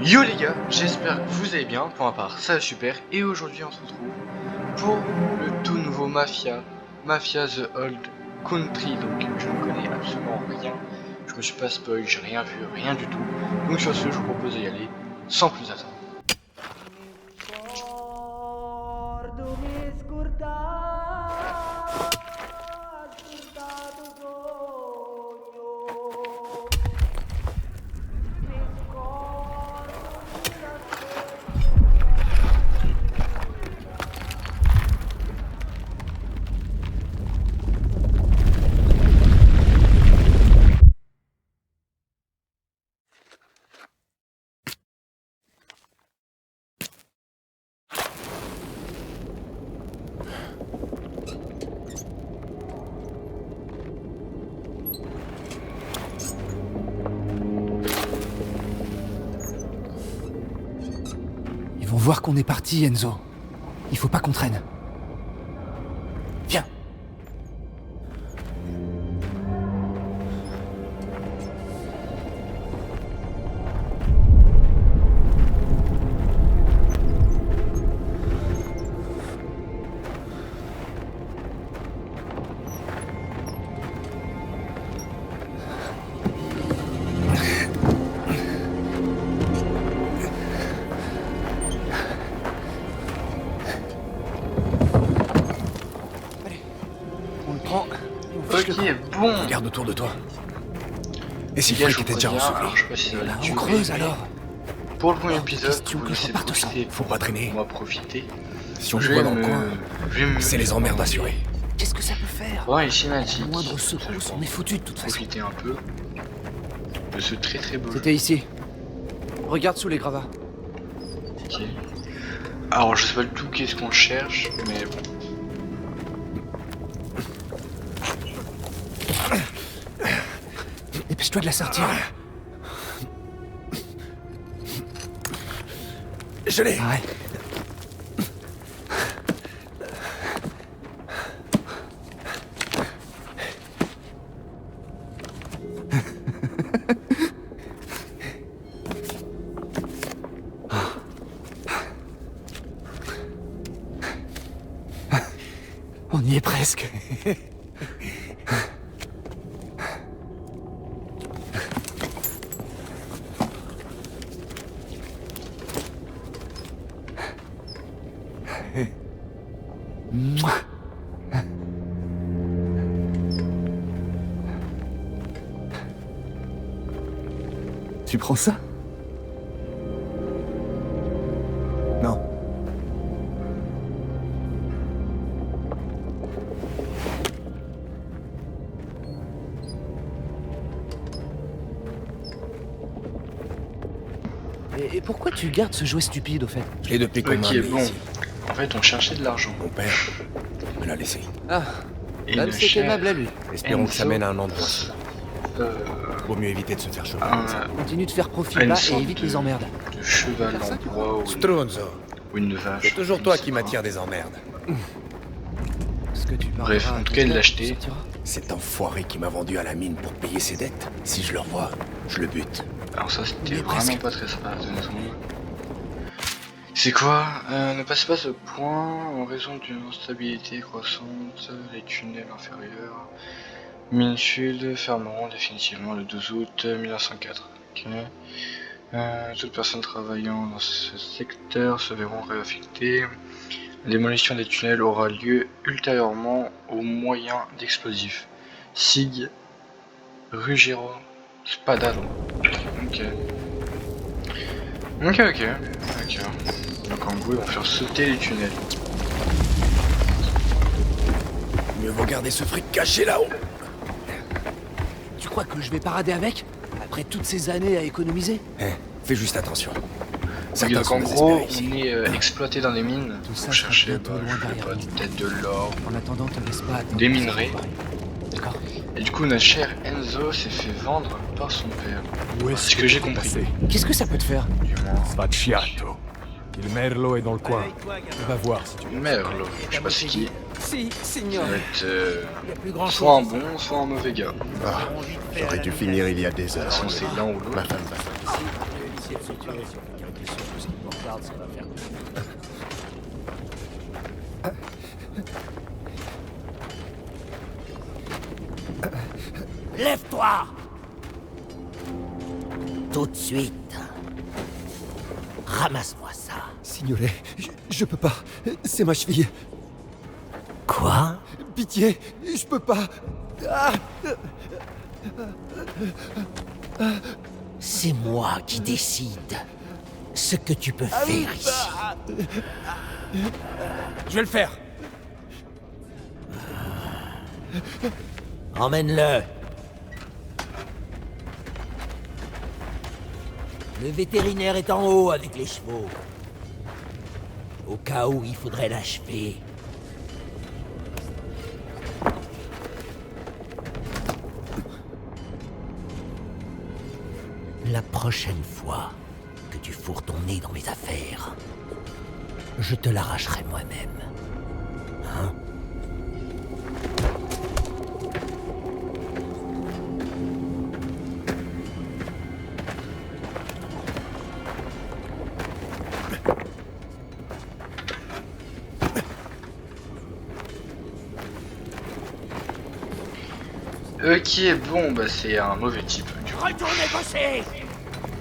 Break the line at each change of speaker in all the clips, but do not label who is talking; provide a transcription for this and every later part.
Yo les gars, j'espère que vous allez bien, pour ma part ça va super, et aujourd'hui on se retrouve pour le tout nouveau Mafia The Old Country. Donc je ne connais absolument rien, je me suis pas spoil, j'ai rien vu, rien du tout. Donc sur ce je vous propose d'y aller sans plus attendre.
Ils vont voir qu'on est parti, Enzo. Il faut pas qu'on traîne. Viens.
Ok, bon.
Regarde autour de toi. Et si
Les gars,
Frank était déjà
alors,
ressoufflé?
je sais pas si ça va
Là,
le
on
tuer,
creuse
mais
alors.
pour le premier épisode,
question
vous
que je
laissez
reparte
profiter,
sans. Faut pas traîner.
On va profiter.
Si on
Je
les voit
vais
dans le coin, c'est les emmerdes assurées. Qu'est-ce que ça peut faire?
Ouais, les cinématiques.
La moindre secousse, on est foutu de toute façon.
Profiter un peu de ce très très beau jeu.
C'était ici. Regarde sous les gravats.
Ok. Alors, je sais pas du tout qu'est-ce qu'on cherche, mais bon.
Dépêche-toi de la sortir. Je l'ai. Ouais. On y est presque. Mouah. Tu prends ça? Non. Et pourquoi tu gardes ce jouet stupide au fait?
Je l'ai depuis qu'on m'a
Ok,
amené
bon.
ici.
En fait, on cherchait de l'argent.
Mon père me l'a laissé.
Ah,
Et
même
le
c'était
cher
aimable à lui.
Espérons que ça
Enzo,
mène à un endroit sûr. Vaut mieux éviter de se faire choper.
Continue de faire profil
une
bas et
sorte
évite
de-
les emmerdes.
de cheval en bois
Strunzo,
ou une vache.
c'est toujours
je
toi
sais
qui
pas.
m'attires des emmerdes.
Ce que tu
Bref,
parleras
en
à
tout
ton
cas, il
père,
l'a acheté.
tu sortiras.
Cet enfoiré qui m'a vendu à la mine pour payer ses dettes. Si je le revois, je le bute.
Alors ça, c'était
Mais
vraiment
presque.
pas très sympa de notre monde. C'est quoi? Ne passez pas ce point en raison d'une instabilité croissante, les tunnels inférieurs. Mine Sud fermeront définitivement le 12 août 1904. Ok. Toutes personnes travaillant dans ce secteur se verront réaffectées. La démolition des tunnels aura lieu ultérieurement au moyen d'explosifs. SIG, Ruggiero, Spadaro. Ok. Ok. Donc en gros, ils vont faire sauter les tunnels.
Mieux vaut garder ce fric caché là-haut.
Tu crois que je vais parader avec? Après toutes ces années à économiser?
Fais juste attention.
Ok,
Certains
donc en
sont
gros,
désespérés
on
ici.
est exploité dans les mines
Tout ça
pour
sera
chercher,
bientôt loin
je sais
derrière
pas,
nous.
peut-être de l'or.
En attendant, te laisse pas attendre.
Des minerais.
D'accord.
Et du coup, notre cher Enzo s'est fait vendre par son père.
Où
C'est
est-ce
ce que j'ai compris.
passé?
Qu'est-ce que ça peut te faire?
Du moins,
Spacciato. Il Merlo est dans le coin. Va voir si tu veux.
Merlo, je sais pas c'est qui.
Si,
Ça
signor.
va être
Il y a plus grand
soit un
chose.
bon, soit un mauvais gars.
Ah, j'aurais dû finir il y a des
De toute
heures.
façon, c'est l'un ou l'autre.
Ma femme va.
de se tuer. Si quelqu'un qui sait ce qu'il me regarde, ça va faire. Lève-toi! Tout de suite. Ramasse-moi ça.
Signore, je peux pas. C'est ma cheville.
Quoi?
Pitié, je peux pas. Ah.
C'est moi qui décide ce que tu peux faire ici.
Je vais le faire.
Emmène-le. Le vétérinaire est en haut avec les chevaux. Au cas où il faudrait l'achever. La prochaine fois que tu fourres ton nez dans mes affaires, je te l'arracherai moi-même. Hein?
Ok, bon, bah c'est un mauvais type.
Retournez bosser!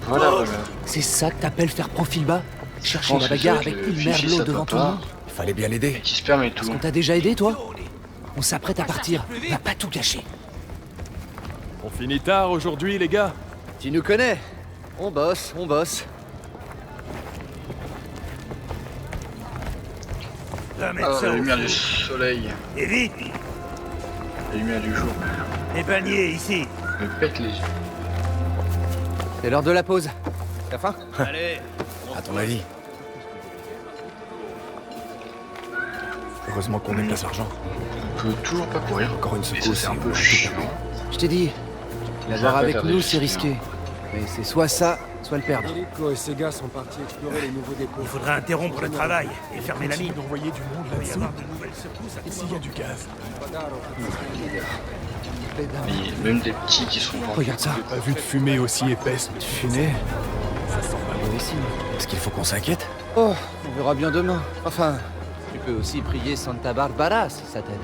Voilà, voilà.
C'est ça que t'appelles faire profil bas? Chercher
pense
la
que
bagarre
c'est
avec
le
une
fichier
merlot
ça
devant
peut
tout le
pas.
monde?
Il fallait bien l'aider.
Qui se permet tout.
On t'a déjà aidé, toi? On s'apprête à partir. Va pas tout gâcher.
On finit tard aujourd'hui, les gars.
Tu nous connais. On bosse, on bosse.
Ah, la lumière du soleil,
Et vite,
la lumière du jour,
les paniers ici.
me pète les yeux.
C'est l'heure de la pause. T'as faim?
Allez,
À ton avis?
Heureusement qu'on déplace l'argent.
On peut toujours pas courir.
Encore une
Et ça,
secousse.
c'est un
et
peu
on va tout
chiant.
taper.
Je t'ai dit,
Les
l'avoir
arcs
avec
peuvent
nous,
faire
c'est
des
risqué. Mais c'est soit ça, soit le perdre.
Enrico et ses gars sont partis explorer les nouveaux dépôts.
il faudra interrompre le travail et fermer la mine.
D'envoyer du monde
Il va y
là-dessous.
avoir de nouvelles secousses à tout
S'il y a du gaz.
Il y a même des petits qui sont
Regarde ça.
Pas vu de fumée aussi épaisse.
Tu fumais?
Ça sent pas
Mauvais signe.
Est-ce qu'il faut qu'on s'inquiète?
Oh, on verra bien demain. Enfin, tu peux aussi prier Santa Barbara si ça t'aide.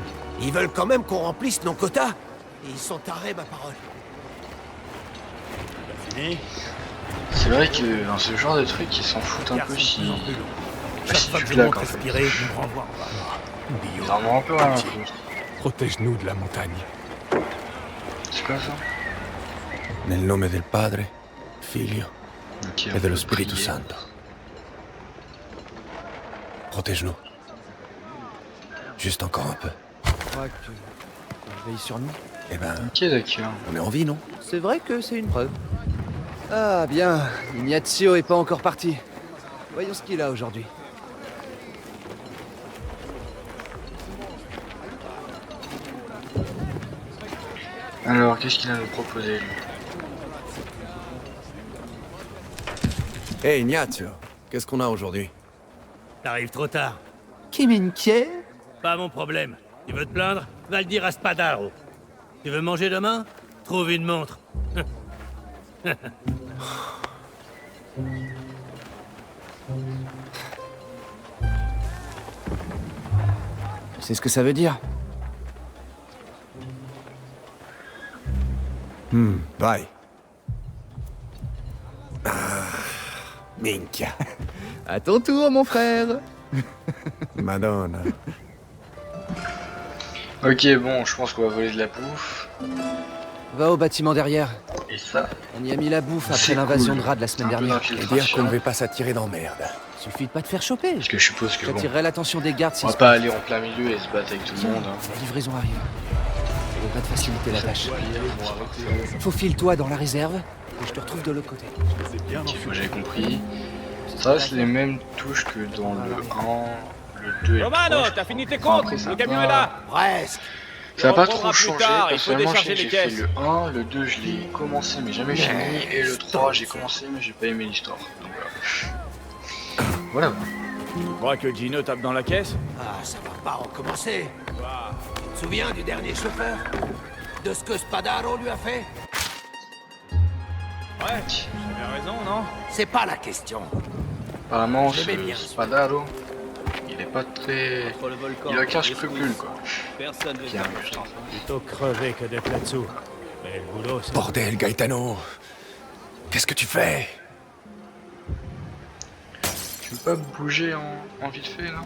Ils veulent quand même qu'on remplisse nos quotas. Et ils sont tarés, ma parole.
C'est vrai que dans ce genre de truc, ils s'en foutent un peu
Garçon,
si...
de plus en plus long.
Bah,
Chaque
si
fois
tu
que je
claques
monte
en fait.
respirer, je me renvoie en bas.
Ils en ont un peu rien à foutre.
Protège-nous de la montagne.
C'est quoi ça?
Nel nome del Padre, Figlio
Ok,
et
on
dello
peut
Spirito
prier.
Santo. Protège-nous. Juste encore un peu.
Tu crois que tu veilles sur nous?
Eh ben,
Ok, d'accord.
on est en vie, non?
C'est vrai que c'est une preuve. Ah bien, Ignazio est pas encore parti. Voyons ce qu'il a aujourd'hui.
Alors, qu'est-ce qu'il a à nous proposer, lui?
Hey Ignazio, qu'est-ce qu'on a aujourd'hui?
T'arrives trop tard.
Qui m'inquiète?
Pas mon problème. Tu veux te plaindre? Va le dire à Spadaro. Tu veux manger demain? Trouve une montre.
C'est ce que ça veut dire.
Vai. Ah, minchia.
À ton tour, mon frère.
Madonna.
Ok, bon, je pense qu'on va voler de la bouffe.
Va au bâtiment derrière.
Et ça,
On y a mis la bouffe après
c'est
l'invasion
cool.
de rats de la semaine
Un peu
dernière.
Et dire
d'infiltration.
qu'on ne va pas s'attirer d'emmerde.
Suffit de pas te faire choper.
Parce que je suppose que bon,
J'attirerai l'attention des gardes si
on va pas aller en plein milieu et se battre avec tout le monde. Hein.
la livraison arrive. Ça devrait te faciliter la tâche. Faufile-toi dans la réserve et je te retrouve de l'autre côté.
Ok, moi j'avais compris. Ça, c'est les mêmes touches que dans le 1, le 2 et le 3.
Romano,
je
t'as fini tes
crois.
comptes?
Après, ça
Le
a
camion
pas-
est là.
Presque.
Ça n'a
On
pas
reprendra
trop
plus
changé.
tard, il faut
Personnellement, je sais
décharger
que
les
j'ai fait
caisses.
le 1, le 2, je l'ai commencé mais jamais fini. Et le 3, j'ai commencé mais j'ai pas aimé l'histoire. Donc voilà. Voilà.
Tu crois que Gino tape dans la caisse?
Ah, ça va pas recommencer. Tu te souviens du dernier chauffeur? De ce que Spadaro lui a fait?
Ouais, j'avais raison, non?
C'est pas la question.
Apparemment,
Je l'aimais bien,
ce Spadaro, il est pas très...
Entre le volcan
Il a aucun
et les
scrupule,
Suisses,
quoi.
Personne ne
Bien,
vient.
juste en face.
Plutôt crever que d'être là-dessous. Mais le boulot, c'est...
Bordel, Gaetano. Qu'est-ce que tu fais?
Tu peux pas bouger en vite fait, là?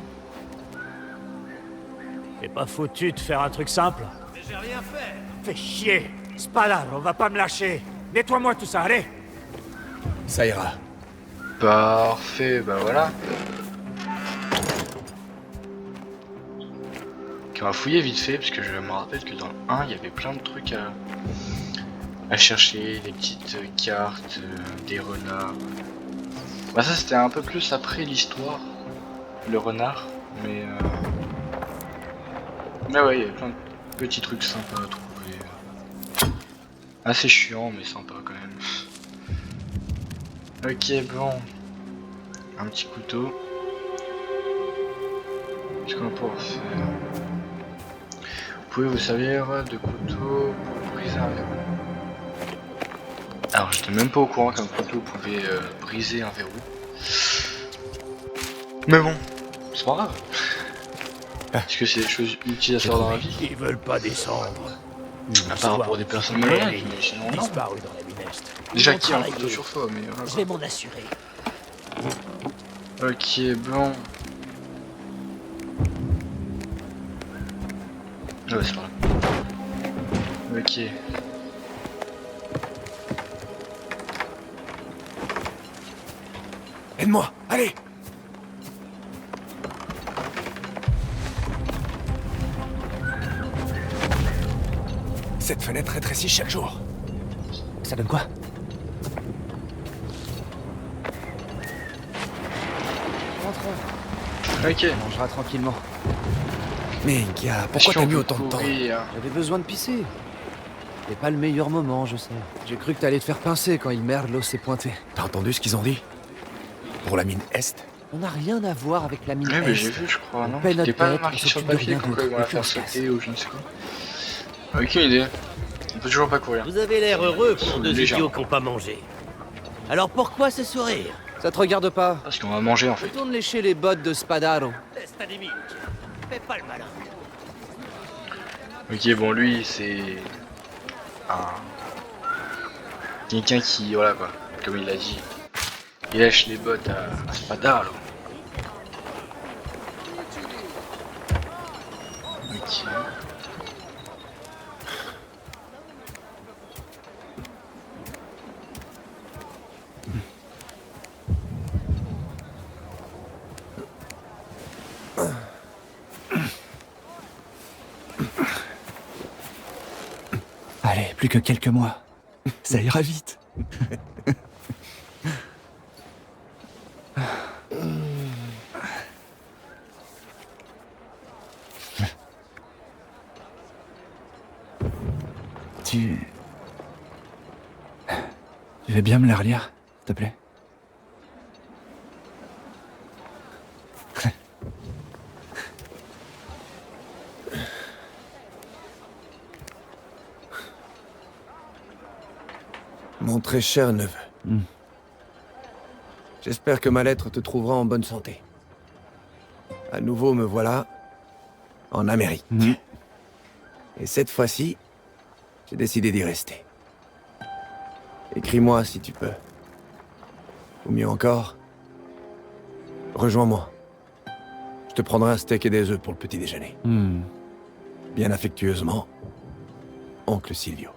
T'es pas foutu de faire un truc simple?
Mais j'ai rien fait.
Fais chier! Spadar, on va pas me lâcher! Nettoie-moi tout ça, allez!
Ça ira.
Parfait, bah voilà. Ok, on va fouiller vite fait, parce que je me rappelle que dans le 1, il y avait plein de trucs à chercher, des petites cartes, des renards. Bah ça c'était un peu plus après l'histoire, le renard, mais ouais, il y avait plein de petits trucs sympas à trouver. Assez chiant, mais sympa quand même. Ok, bon. Un petit couteau. Qu'est-ce qu'on va pouvoir faire? Vous pouvez vous servir de couteau pour briser un verrou. Alors j'étais même pas au courant qu'un couteau pouvait briser un verrou. Mais bon, c'est pas grave. Est-ce que c'est des choses utiles à faire dans la vie?
Ils veulent pas descendre.
À part pour des personnes malades, mais sinon non.
Disparu dans la Mineste.
Déjà qui a un couteau sur soi, mais voilà.
Je vais m'en assurer.
Ok, bon. Ouais, c'est vrai. Ok.
Aide-moi, allez! Cette fenêtre rétrécit chaque jour.
Ça donne quoi? Rentrons.
Ok.
On mangera tranquillement.
Mais gars, pourquoi
Est-ce
t'as
qu'on
mis
peut
autant de temps?
courir?
J'avais besoin de pisser. C'est pas le meilleur moment, je sais. J'ai cru que t'allais te faire pincer quand il Merlo s'est pointé.
T'as entendu ce qu'ils ont dit? Pour la mine Est?
On n'a rien à voir avec la mine
Ouais, mais
Est.
j'ai vu, je crois, non?
paie notre
C'était pas
dette,
marqué
on
sur le
s'occupe de
papier
rien
comme quoi
d'autre,
ils vont la
et puis on
faire
se casse.
sauter ou je ne sais quoi. Aucune idée. On peut toujours pas courir.
Vous avez l'air heureux pour deux
Légèrement.
idiots qui n'ont pas mangé. Alors pourquoi ce sourire?
Ça te regarde pas.
Parce qu'on va manger en fait.
Retourne lécher les bottes de Spadaro.
Laisse ta limite. Fais pas le malin.
Ok, bon, lui, c'est un... quelqu'un qui, voilà quoi, comme il a dit, il lâche les bottes à Spadaro. Ok.
Allez, plus que quelques mois. Ça ira vite. Tu... Tu veux bien me la relire, s'il te plaît?
Mon très cher neveu. J'espère que ma lettre te trouvera en bonne santé. À nouveau, me voilà en Amérique. Et cette fois-ci, j'ai décidé d'y rester. Écris-moi si tu peux. Ou mieux encore, rejoins-moi. Je te prendrai un steak et des œufs pour le petit déjeuner. Bien affectueusement, Oncle Silvio.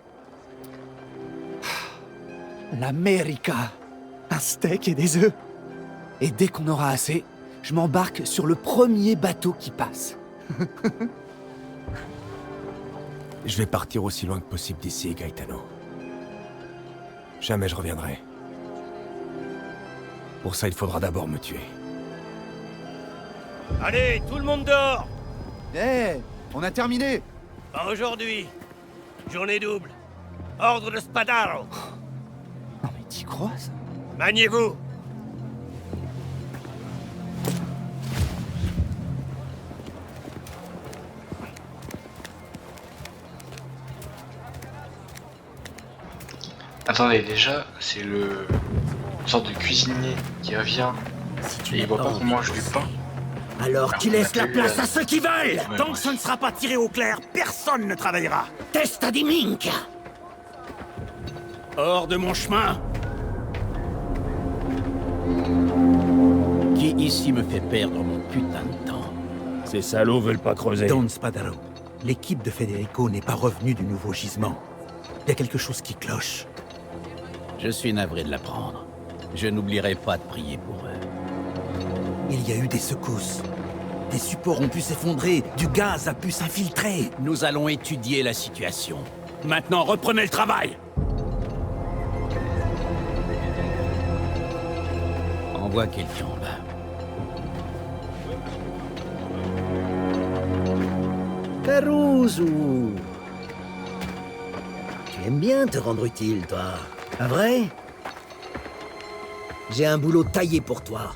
L'América. Un steak et des œufs. Et dès qu'on aura assez, je m'embarque sur le premier bateau qui passe.
Je vais partir aussi loin que possible d'ici, Gaetano. Jamais je reviendrai. Pour ça, il faudra d'abord me tuer.
Allez, tout le monde dehors.
Hé, on a terminé.
Pas aujourd'hui. Journée double. Ordre de Spadaro.
Non mais t'y crois, ça?
Maniez-vous.
Attendez, déjà, c'est le... une sorte de cuisinier qui revient et il voit pas qu'on mange du pain.
Alors qui laisse la place à ceux qui veulent.
Ouais,
Tant
ouais.
que ce ne sera pas tiré au clair, personne ne travaillera.
Testa di minchia!
Hors de mon chemin.
Qui ici me fait perdre mon putain de temps?
Ces salauds veulent pas creuser.
Don Spadaro, l'équipe de Federico n'est pas revenue du nouveau gisement. Il y a quelque chose qui cloche.
Je suis navré de l'apprendre. Je n'oublierai pas de prier pour eux.
Il y a eu des secousses. Des supports ont pu s'effondrer, du gaz a pu s'infiltrer.
Nous allons étudier la situation.
Maintenant, reprenez le travail.
Envoie quelqu'un en bas.
Caruso! Tu aimes bien te rendre utile, toi. Pas vrai? J'ai un boulot taillé pour toi.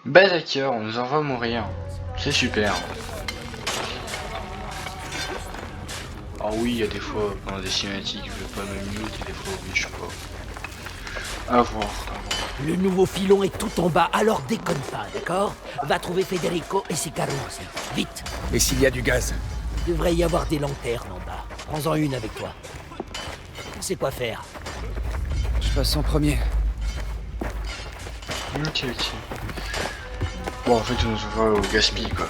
Bah d'accord, on nous envoie mourir. C'est super. Alors oui, il y a des fois pendant des cinématiques, je veux pas me mute et des fois oui, je sais pas. À voir.
Le nouveau filon est tout en bas, alors déconne pas, d'accord? Va trouver Federico et ses carrosses. Vite!
Et s'il y a du gaz?
Il devrait y avoir des lanternes en bas. Prends-en une avec toi. Tu sais quoi faire.
Je passe en premier.
Ok. Bon, en fait, on nous envoie au gaspille, quoi.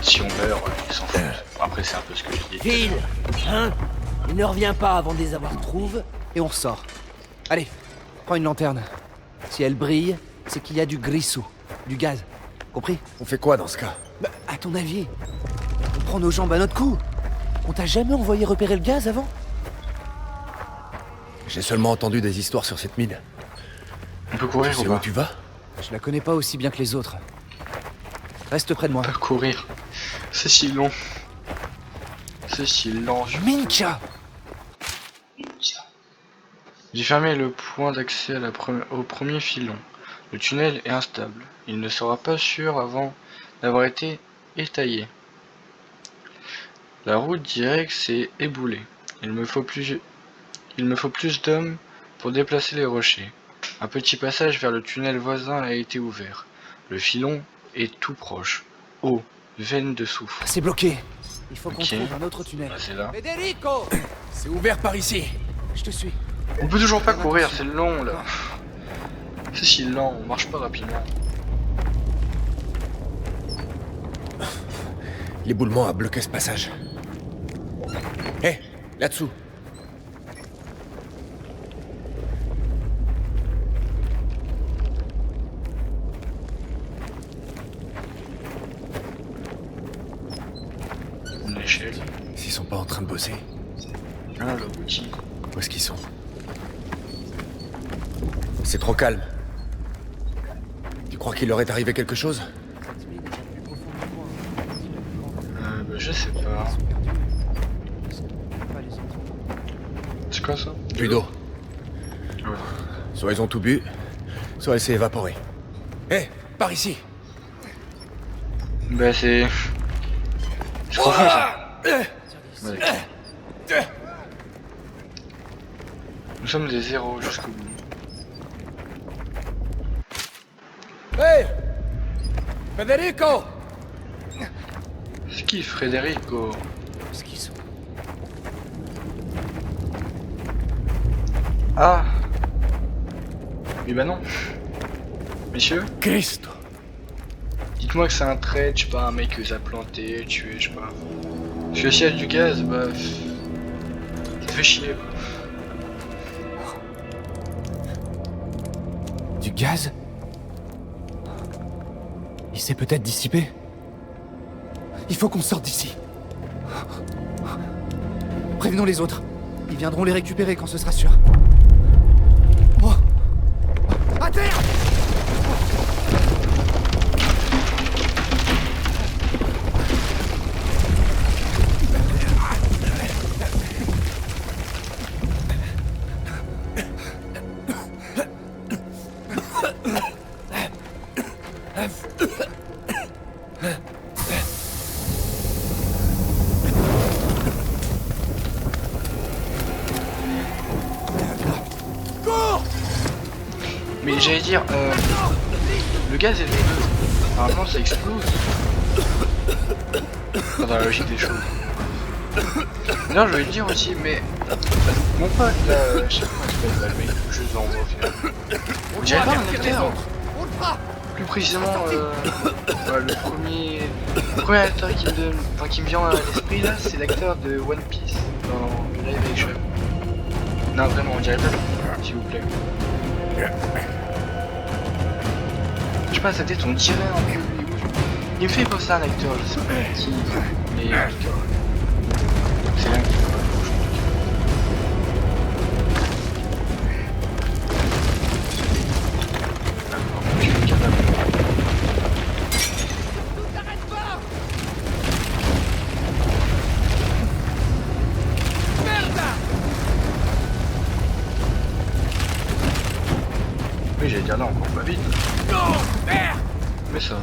Si on meurt, ils s'en foutent. Après, c'est un peu ce que je dis.
Phil! Hein? Il ne revient pas avant de les avoir trouve.
Et on ressort. Allez, prends une lanterne. Si elle brille, c'est qu'il y a du grissou, du gaz. Compris?
On fait quoi dans ce cas?
Bah, à ton avis, on prend nos jambes à notre cou. On t'a jamais envoyé repérer le gaz avant?
J'ai seulement entendu des histoires sur cette mine.
On peut courir
Tu
ou
sais où
pas?
tu vas?
Je la connais pas aussi bien que les autres. Reste près de moi.
On peut courir. C'est si long. C'est si lent.
Mincha!
J'ai fermé le point d'accès au premier filon. Le tunnel est instable. Il ne sera pas sûr avant d'avoir été étayé. La route directe s'est éboulée. Il me faut plus d'hommes pour déplacer les rochers. Un petit passage vers le tunnel voisin a été ouvert. Le filon est tout proche. Eau, veine de soufre.
C'est bloqué. Il faut qu'on
Ok.
trouve un autre tunnel.
Ah, c'est là.
Federico!
C'est ouvert par ici.
Je te suis.
On peut toujours pas courir, c'est long là. C'est si lent, on marche pas rapidement.
L'éboulement a bloqué ce passage. Hé, là-dessous.
Une échelle.
S'ils sont pas en train de bosser,
Ah, l'abouti.
où est-ce qu'ils sont? C'est trop calme. Tu crois qu'il leur est arrivé quelque chose?
Bah, je sais pas. C'est quoi ça?
Plus d'eau.
Ouais.
Soit ils ont tout bu, soit elle s'est évaporée. Hé, par ici.
Bah c'est... Je crois que ça. Ouais, d'accord. Nous sommes des zéros jusqu'au bout.
Hé, Federico!
C'est qui Federico?
Ce qu'ils sont.
Ah. Mais bah non. Messieurs,
Cristo!
dites-moi que c'est un trait, je sais pas, un mec que les a planté, tué, je sais pas. Parce que s'il y a du gaz, bah... ça fait chier.
Du gaz? Il s'est peut-être dissipé. Il faut qu'on sorte d'ici. Prévenons les autres. Ils viendront les récupérer quand ce sera sûr. Oh. À terre!
Mais j'allais dire, le gaz est feu. Normalement ça explose. Enfin, dans la logique des choses. D'ailleurs je voulais le dire aussi, mais mon pote là, je sais pas comment il s'appelle, le mec que je vous envoie au final. J'avais pas un acteur. Plus précisément, le premier acteur qui me donne, enfin qui me vient à l'esprit là, c'est l'acteur de One Piece dans le live action. Non vraiment, on dirait pas, s'il vous plaît. Je sais pas, sa tête on dirait un peu. Il me fait penser à un acteur, je sais pas qui, mais en tout cas. C'est là qu'il faut pas oui, j'allais dire là encore pas vite. Mais ça va.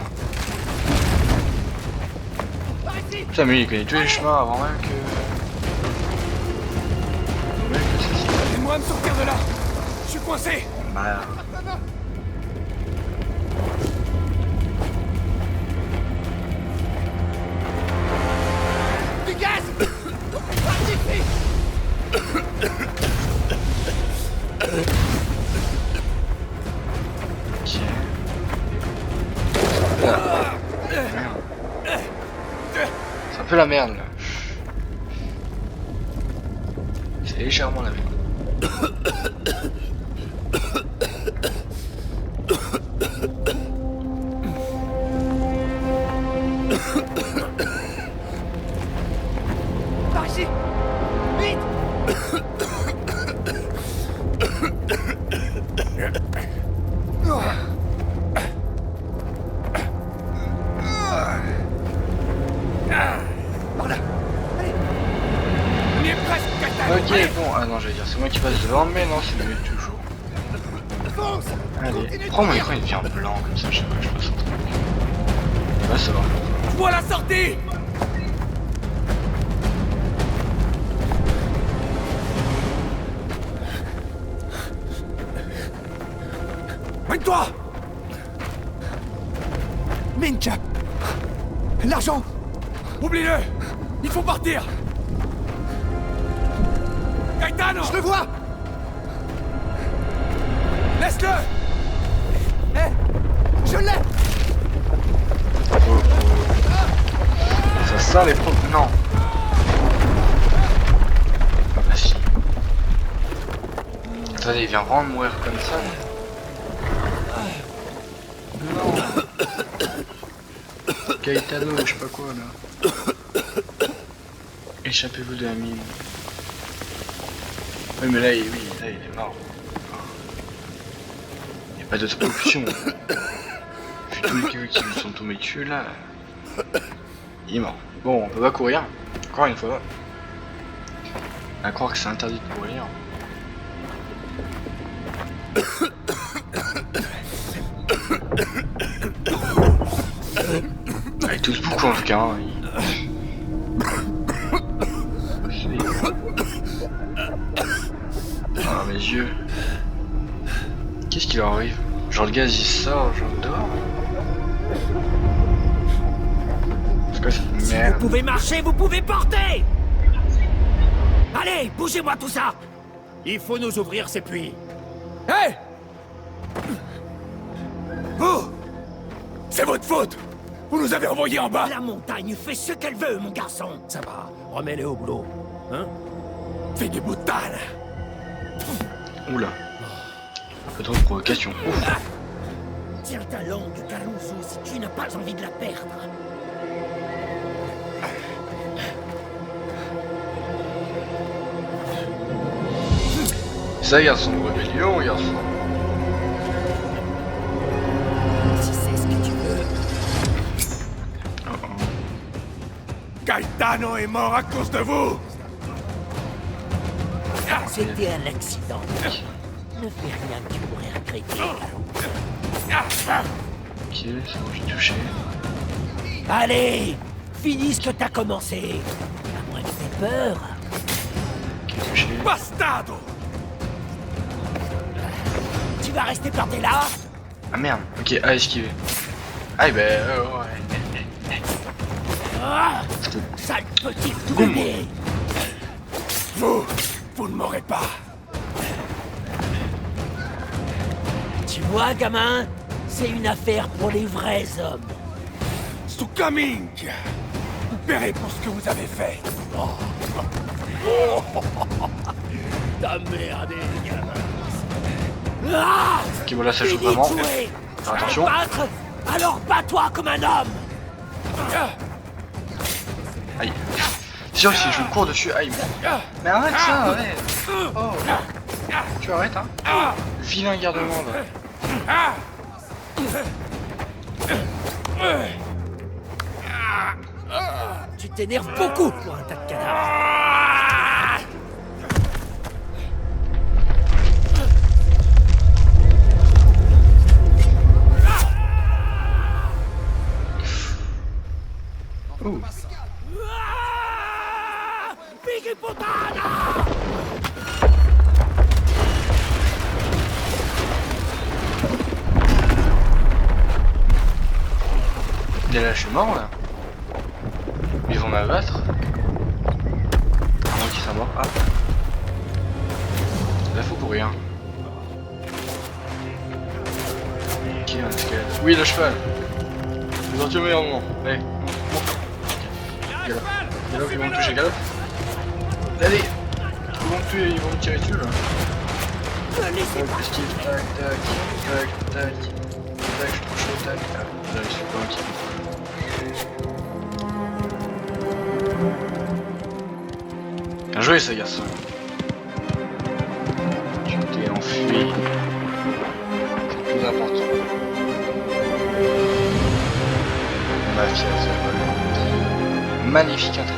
Putain, mais il connaît tous les chemins avant même que.
Aidez-moi à me sortir de là. Je suis coincé.
Bah.
Du gaz. Parti ici.
C'est un peu la merde là. C'est légèrement la merde.
Par ici. Vite.
Ok, bon, ah non, j'allais dire, c'est moi qui passe devant, mais non, c'est mieux toujours. Allez, pourquoi mon écran il devient blanc comme ça, je sais pas que je passe un truc. Ouais, ça va.
Je vois la sortie. Mène-toi.
Minchap. L'argent.
Oublie-le. Il faut partir. Gaetano.
Je le vois.
Laisse-le.
Hé, je l'ai.
Ça sent les problèmes. Non. Ah si. Attendez, il vient vraiment de mourir comme ça. Non. Gaetano, je sais pas quoi là. Échappez-vous de la mine. Oui mais là, oui, là il est mort. Il n'y a pas d'autre option. Vu tous les kiwis qui lui sont tombés dessus là. Il est mort. Bon, on peut pas courir. Encore une fois. À croire que c'est interdit de courir. Ils tous beaucoup en tout cas. Hein. Ah mes yeux. Qu'est-ce qui leur arrive? Genre le gaz il sort, genre dehors. C'est quoi cette
Si
merde?
vous pouvez marcher, vous pouvez porter. Allez, bougez-moi tout ça.
Il faut nous ouvrir ces puits.
Hé. Vous. C'est votre faute. Vous nous avez envoyés en bas.
La montagne fait ce qu'elle veut, mon garçon.
Ça va, remets-les au boulot. Hein?
Fais des boutades.
Oula. Un peu trop de provocation. Ouf.
Tiens ta langue, Caruso, si tu n'as pas envie de la perdre.
Ça, garçon de rébellion, garçon.
Si c'est ce que tu veux.
Oh oh.
Gaetano est mort à cause de vous.
C'était un accident. Ne fais rien que tu pourrais regretter, Caruso.
Ok, c'est bon, j'ai touché.
Allez, finis ce que t'as commencé. À moins que t'aies peur.
Touché.
Bastardo!
Tu vas rester planté là?
Ah merde, ok, ah esquiver. Ah ben ouais.
Ah, sale petite bébé.
Vous ne m'aurez pas.
Tu vois, gamin, c'est une affaire pour les vrais hommes.
Sukaming! Vous paierez pour ce que vous avez fait.
T'as merdé, gamin. Ah,
Ok, voilà, ça joue
fini de
vraiment.
jouer. Tu veux
Attention.
te battre? Alors bats-toi comme un homme.
Aïe. C'est sûr que si je cours dessus, aïe. Mais arrête ça, arrête. Oh. Tu arrêtes, hein. Vilain garde-monde.
Tu t'énerves beaucoup pour un tas de cadavres.
Ouh.
Piggy puttana!
Et là, je suis mort, là. Ils vont m'abattre. À moins qu'ils soient morts. Ah. Là, faut pour rien. Ok, un escalade. Oui, le cheval. Ils ont tué au meilleur moment. Allez, monte. Galope. Galope, ils vont me toucher, galope. Allez. Ils vont me tuer, ils vont me tirer dessus, là. Esquive, tac, tac, tac, tac. Tac, je touche au tac. Ah, là, je suis pas un petit peu. Bien joué, ce garçon. Tu t'es enfui. C'est le plus important. Mafia, c'est vrai. Magnifique intrigue.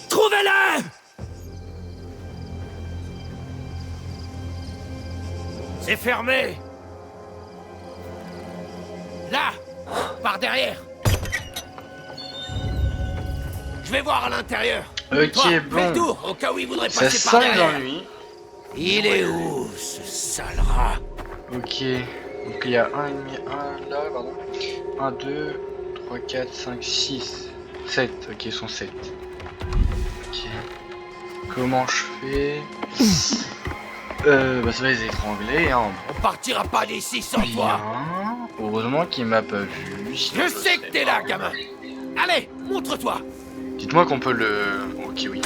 Trouvez-le! C'est fermé! Là! Par derrière! Je vais voir à l'intérieur!
Ok,
Toi, fais le
bon.
tour, au cas où il voudrait
Ça
passer par
sent
derrière!
l'ennui.
Il est où, ce sale rat?
Ok, donc il y a un ennemi, un là, pardon. 1, 2, 3, 4, 5, 6, 7. Ok, ils sont 7. Ok. Comment je fais? Bah ça va les étrangler, hein.
On partira pas d'ici sans toi.
Bien. Heureusement qu'il m'a pas vu.
Je sais que t'es là, gamin. Allez, montre-toi.
Dites-moi qu'on peut le... Ok, oui.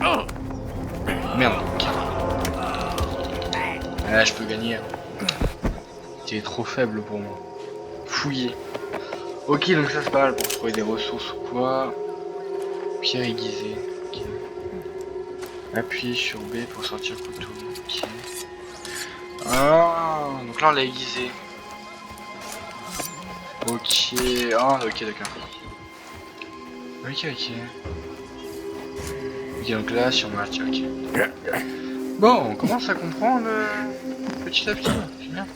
Oh.
Merde. Ok. Là, je peux gagner. Hein. T'es trop faible pour moi. Fouiller. Ok, donc ça c'est pas mal pour trouver des ressources ou quoi. Pierre aiguisée. Ok. Appuyez sur B pour sortir couteau. Ok. Ah, donc là on l'a aiguisé. Ok. Ah, ok, d'accord. Ok, ok. Ok, donc là, si on marche, ok. Bon, on commence à comprendre petit à petit. C'est bien.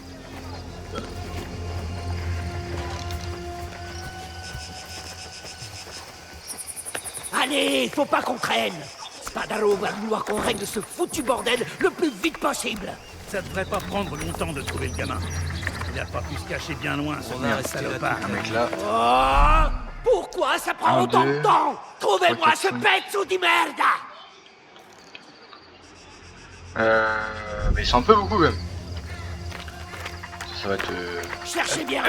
Allez, faut pas qu'on traîne. Spadaro va vouloir qu'on règle ce foutu bordel le plus vite possible.
Ça devrait pas prendre longtemps de trouver le gamin. Il a pas pu se cacher bien loin, ce
Merde,
salopard.
un mec là.
Oh, pourquoi ça prend autant de temps? Trouvez-moi ce pezzo di merda.
Mais ils sont un peu beaucoup quand même. Ça va te...
Cherchez bien.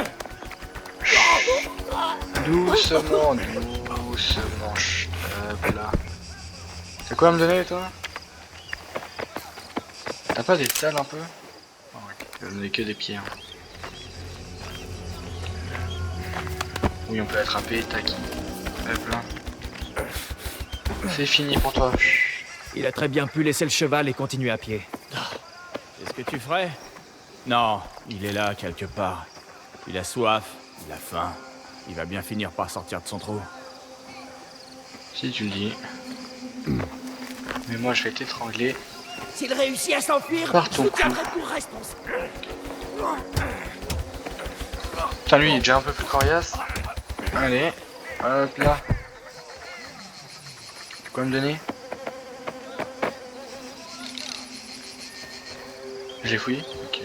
Doucement, doucement. Hop là. T'as quoi à me donner toi? T'as pas des salles un peu? Oh, ouais. Je vais me donner que des pierres. Oui, on peut attraper, tac. Hop là. C'est fini pour toi.
Il a très bien pu laisser le cheval et continuer à pied.
Qu'est-ce que tu ferais? Non, il est là quelque part. Il a soif, il a faim. Il va bien finir par sortir de son trou.
Si tu le dis. Mais moi je vais t'étrangler.
S'il réussit à s'enfuir, je vous tiendrai pour responsable.
Putain, lui il est déjà un peu plus coriace. Allez, hop là. Tu quoi me donner? Je l'ai fouillé? Ok.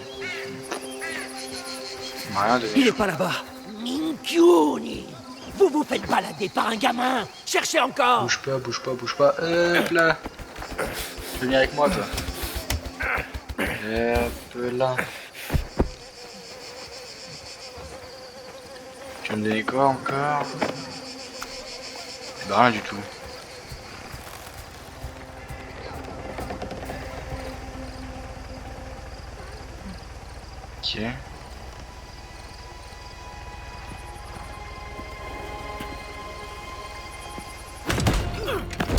Il m'a rien donné.
Il est pas là-bas. Minchioni. Vous vous faites balader par un gamin. Cherchez encore.
Bouge pas, bouge pas, bouge pas. Hop là. Tu veux venir avec moi toi? Hop là. Tu vas me donner quoi encore? Bah rien du tout. Ok.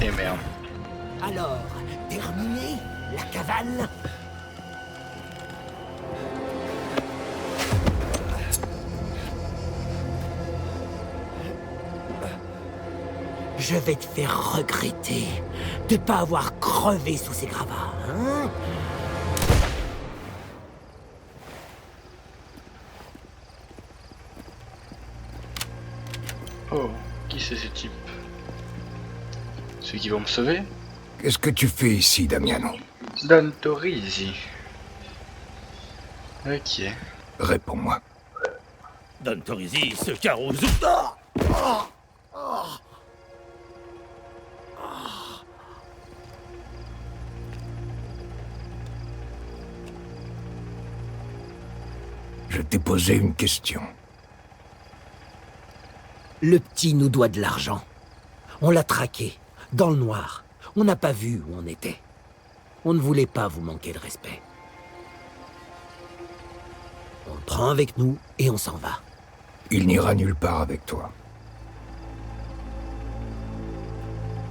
Et merde.
Alors, terminé la cavale? Je vais te faire regretter de pas avoir crevé sous ces gravats, hein?
Oh, qui c'est ce type? Ceux qui vont me sauver?
Qu'est-ce que tu fais ici, Damiano?
Don Torisi. Ok.
Réponds-moi.
Don Torisi, ce Caruso.
Je t'ai posé une question.
Le petit nous doit de l'argent. On l'a traqué, dans le noir. On n'a pas vu où on était. On ne voulait pas vous manquer de respect. On le prend avec nous et on s'en va.
Il n'ira nulle part avec toi.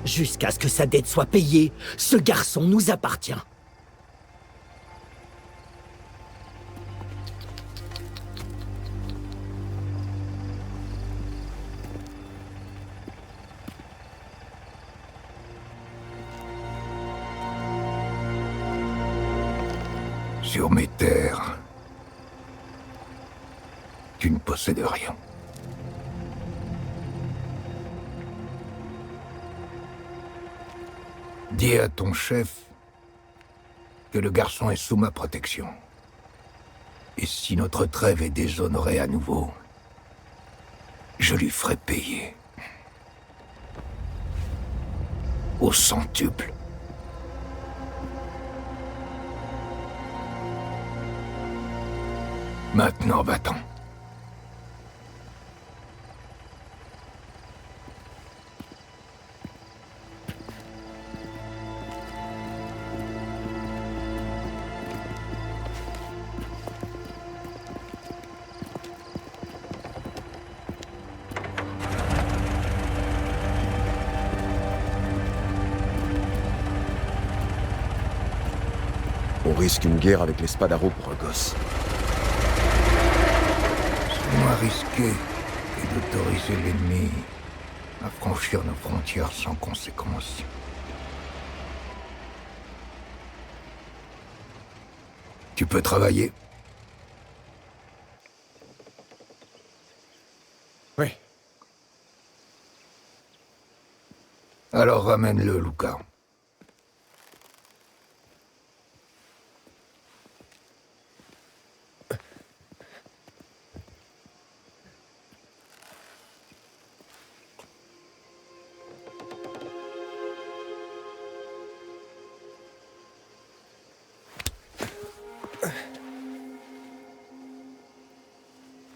Jusqu'à ce que sa dette soit payée, ce garçon nous appartient.
Sur mes terres, tu ne possèdes rien. Dis à ton chef que le garçon est sous ma protection.
Et si notre trêve est déshonorée à nouveau, je lui ferai payer. Au centuple. Maintenant, va-t'en.
On risque une guerre avec les Spadaro pour un gosse.
C'est moins risqué que d'autoriser l'ennemi à franchir nos frontières sans conséquence. Tu peux travailler?
Oui.
Alors ramène-le, Luca.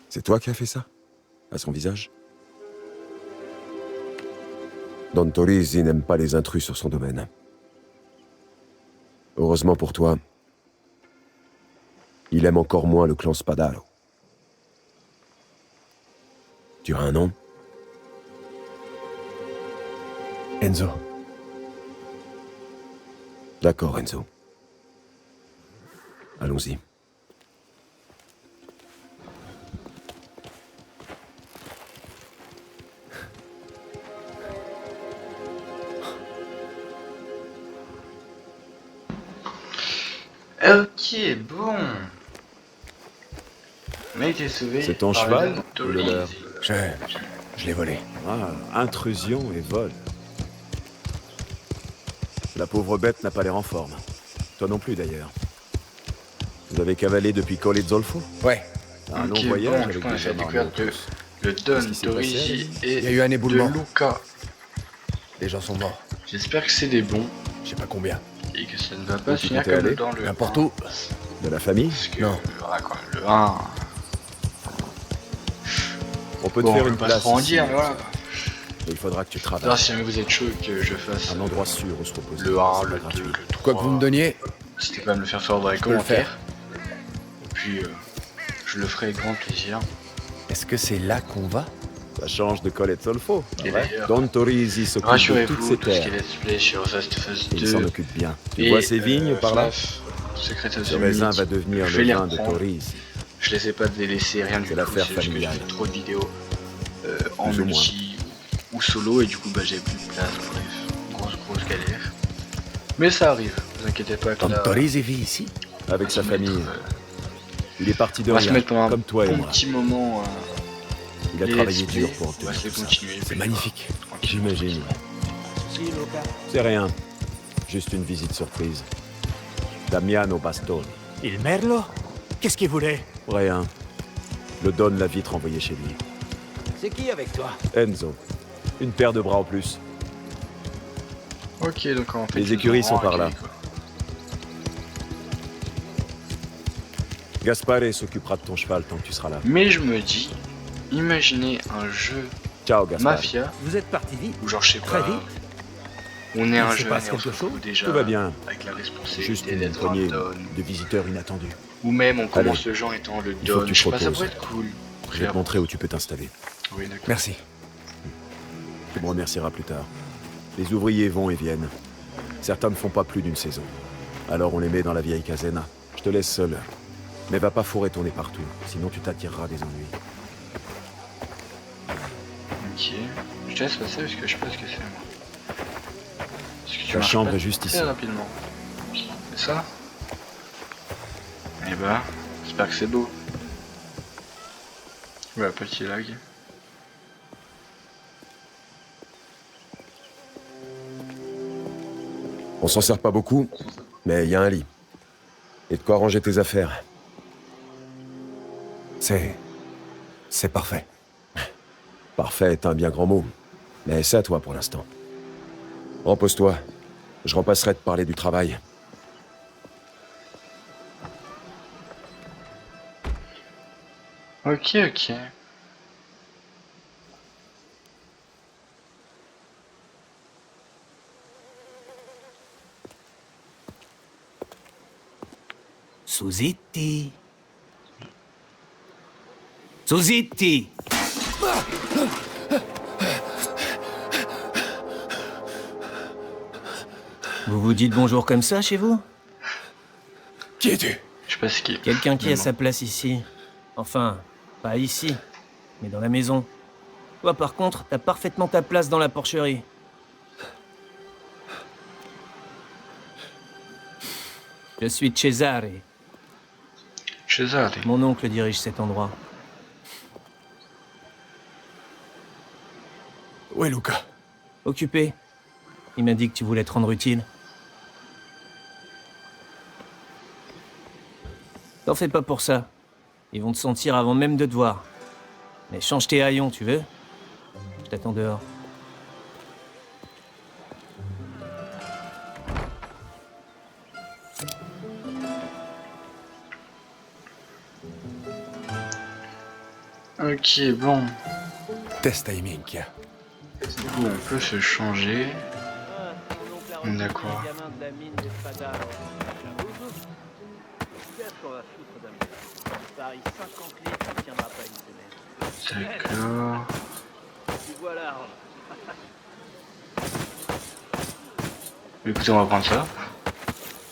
C'est toi qui as fait ça? À son visage? Don Torisi n'aime pas les intrus sur son domaine. Heureusement pour toi, il aime encore moins le clan Spadaro. Tu as un nom?
Enzo.
D'accord, Enzo. Allons-y.
Ok, bon. Mec est sauvé.
C'est ton
par
cheval
le
ou le leur?
Je l'ai volé.
Ah, intrusion et vol. La pauvre bête n'a pas l'air en forme. Toi non plus, d'ailleurs. Vous avez cavalé depuis Colle Zolfo?
Ouais.
Un long
Ok,
voyage
bon,
avec
je pense
des
que j'ai
hommes
découvert
armés.
le Don
Qu'est-ce qui s'est
Torisi
passé,
et
Il y a eu un éboulement.
de Luca.
Les gens sont morts.
J'espère que c'est des bons
Je sais pas combien.
et que ça ne va pas
tu
finir
t'es
comme
allé
dans le
N'importe
1,
où.
De la famille?
parce que
Non.
le 1...
On peut te
Bon,
faire
je
une
vais pas
place
trop en
ici,
dire, mais voilà.
mais il faudra que tu
Alors,
travailles.
si jamais vous êtes chaud que je fasse
Un endroit sûr où se reposer.
le 1,
C'est
le
pas
2,
gratuit.
le 3...
Quoi que vous me donniez,
N'hésitez pas à me le faire savoir dans les
peux le
commentaires. Et puis, je le ferai avec grand plaisir.
est-ce que c'est là qu'on va?
Ça change de Colle Zolfo.
Et
Ouais.
d'ailleurs,
Don Torisi s'occupe de toutes
rassurez-vous,
ces
tout ce qui est
terres.
let's play sur Last of Us
Et il s'en
2
occupe bien. Tu
et
vois ces vignes par là?
FNAF, Secret of
Ce
the
raisin
Mimic,
va devenir
je
le
les
vin de
reprendre.
Torisi.
Je les ai pas délaissés, rien du
C'est
tout,
l'affaire
c'est juste que j'ai
familiale.
fait trop de vidéos en
Plus ou
multi ou solo et du coup bah j'avais plus de place, bref, grosse galère. Mais ça arrive, vous inquiétez pas que
Don
là,
Torisi vit ici?
Avec sa
se mettre,
famille. Il est parti de
on va se
rien,
mettre pendant un
comme toi et
bon
moi.
petit moment.
Il a
les
travaillé
let's
dur
play,
pour
on va
obtenir
se
tout ça.
continuer.
C'est magnifique.
J'imagine. C'est rien. Juste une visite surprise. Damiano Bastoni.
Il Merlo? Qu'est-ce qu'il voulait?
Rien. Le Don l'a vite renvoyé chez lui.
C'est qui avec toi?
Enzo. Une paire de bras en plus.
Ok, donc en fait,
Les écuries sont par là.
quoi.
Gaspare s'occupera de ton cheval tant que tu seras là.
Mais je me dis, imaginez un jeu
Ciao, Gaspare.
mafia,
Vous êtes parti vite?
ou genre je sais
Très
pas,
vite.
on est
Il
un
se
jeune
passe
et on se
quelque
retrouve
chose
déjà
Tout va bien.
avec la
Juste
responsabilité
une
d'être un
poignée
Don.
de visiteurs inattendus.
Ou même on commence
Allez.
le genre étant le
Il faut
Don,
que tu
je sais
te
pas, ça
reposes.
pourrait être cool.
Je vais te montrer où tu peux t'installer.
Oui, d'accord.
Merci.
Tu me remercieras plus tard. Les ouvriers vont et viennent. Certains ne font pas plus d'une saison. Alors on les met dans la vieille casena. Je te laisse seul. Mais va pas fourrer ton nez partout, sinon tu t'attireras des ennuis.
Ok. Je te laisse passer parce que je sais pas ce que c'est moi. Parce que tu
Ta
marches
chambre
pas
est juste
très
ici.
rapidement. C'est ça? Eh bah, j'espère que c'est beau. Ouais, petit lag.
On s'en sert pas beaucoup, mais il y a un lit. Et de quoi ranger tes affaires.
C'est parfait.
Parfait est un bien grand mot. Mais c'est à toi pour l'instant. Repose-toi. Je repasserai te parler du travail.
Ok, ok.
Suzitti. Suzitti. Vous vous dites bonjour comme ça chez vous?
Qui es-tu?
Je sais pas ce qui est.
Quelqu'un qui a sa place ici. Enfin, pas ici, mais dans la maison. Toi, par contre, t'as parfaitement ta place dans la porcherie. Je suis Cesare.
Cesare.
Mon oncle dirige cet endroit.
Où est Luca?
Occupé. Il m'a dit que tu voulais te rendre utile. T'en fais pas pour ça. Ils vont te sentir avant même de te voir. Mais change tes haillons, tu veux? Je t'attends dehors.
Ok, bon.
Test timing.
Du coup, on peut se changer. D'accord. D'accord. Écoutez, on va prendre ça.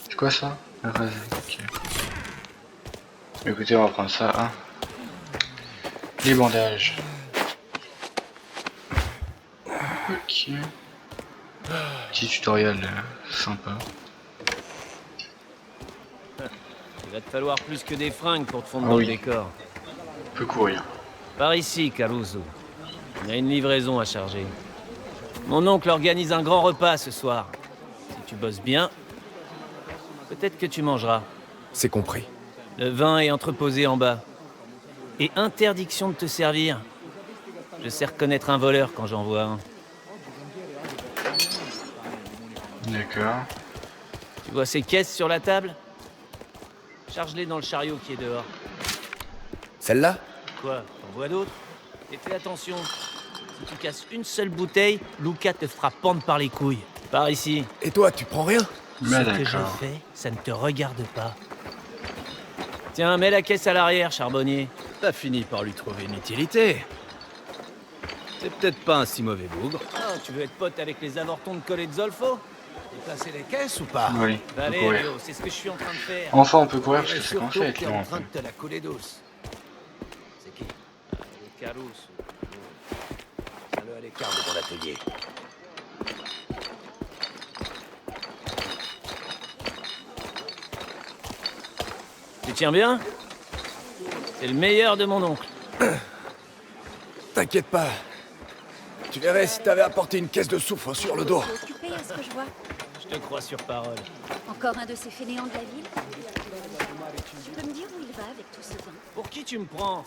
C'est quoi ça? Ok. Écoutez, on va prendre ça. Hein. Les bandages. Ok. Petit tutoriel sympa.
Il va te falloir plus que des fringues pour te fondre dans le décor.
On peut courir.
Par ici, Caruso. On a une livraison à charger. Mon oncle organise un grand repas ce soir. Si tu bosses bien, peut-être que tu mangeras.
C'est compris.
Le vin est entreposé en bas. Et interdiction de te servir. Je sais reconnaître un voleur quand j'en vois un.
D'accord.
Tu vois ces caisses sur la table? Charge-les dans le chariot qui est dehors.
Celle-là?
Quoi? T'en vois d'autres? Et fais attention. Si tu casses une seule bouteille, Luca te fera pendre par les couilles. Par ici.
Et toi, tu prends rien?
Ce que j'ai fait, ça ne te regarde pas. Tiens, mets la caisse à l'arrière, charbonnier.
T'as fini par lui trouver une utilité. C'est peut-être pas un si mauvais bougre.
Oh, tu veux être pote avec les avortons de Collet de Zolfo?
Déplacer les caisses ou pas?
Oui, on peut
Allez,
courir.
Leo, c'est ce que je suis en train de faire.
Enfin, on peut courir parce que c'est
Surtout
commencé à être
qu'il est
long.
en train de te la couler douce. C'est qui?
Le Caruso.
Tiens-le à l'écart de ton atelier.
Tu tiens bien? C'est le meilleur de mon oncle.
T'inquiète pas. Tu verrais si t'avais apporté une caisse de soufre sur le dos.
Occupé à ce que je vois.
Je te crois sur parole.
Encore un de ces fainéants de la ville? Tu peux me dire où il va avec tout ce vin?
Pour qui tu me prends?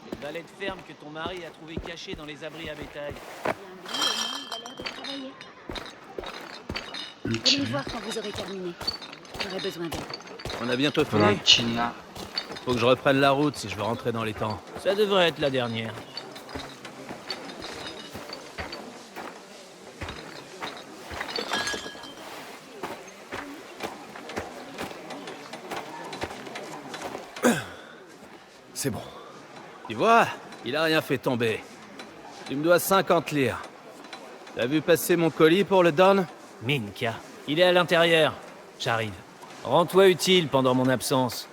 C'est le valet de ferme que ton mari a trouvé caché dans les abris à bétail.
Bien, lui, au moins, il a l'air de travailler. Venez me voir quand vous aurez terminé. J'aurai besoin d'aide.
On a bientôt fini.
Valentina.
Faut que je reprenne la route si je veux rentrer dans les temps.
Ça devrait être la dernière.
C'est bon.
Tu vois, il a rien fait tomber. Tu me dois 50 lire. T'as vu passer mon colis pour le Don?
Minka, il est à l'intérieur. J'arrive. Rends-toi utile pendant mon absence.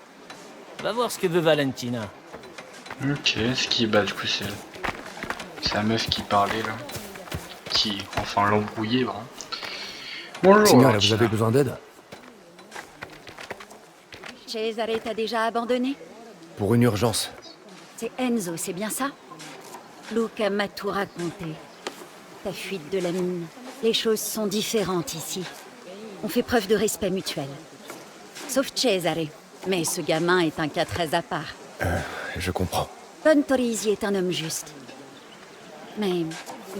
Va voir ce que veut Valentina.
Ok, ce qui bah du coup c'est la meuf qui parlait là. Qui enfin l'embrouillait vraiment. Bonjour.
Signora, vous
Valentina.
avez besoin d'aide?
Cesare t'a déjà abandonné?
Pour une urgence.
C'est Enzo, c'est bien ça? Luca m'a tout raconté. Ta fuite de la mine. Les choses sont différentes ici. On fait preuve de respect mutuel. Sauf Cesare. Mais ce gamin est un cas très à part.
Je comprends.
Don Torisi est un homme juste. Mais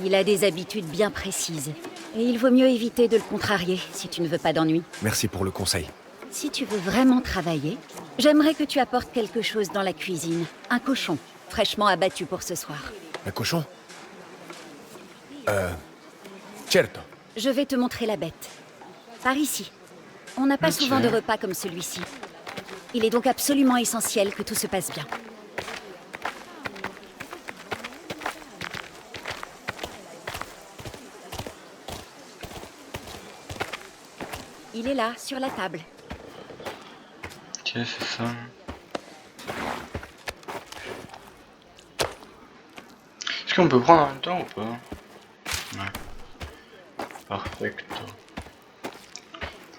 il a des habitudes bien précises. Et il vaut mieux éviter de le contrarier si tu ne veux pas d'ennui.
Merci pour le conseil.
Si tu veux vraiment travailler, j'aimerais que tu apportes quelque chose dans la cuisine. Un cochon, fraîchement abattu pour ce soir.
Un cochon? Certo.
Je vais te montrer la bête. Par ici. On n'a pas
Ok.
souvent de repas comme celui-ci. Il est donc absolument essentiel que tout se passe bien. Il est là, sur la table.
Ok, c'est ça. Est-ce qu'on peut prendre en même temps ou pas? Ouais. Perfecto.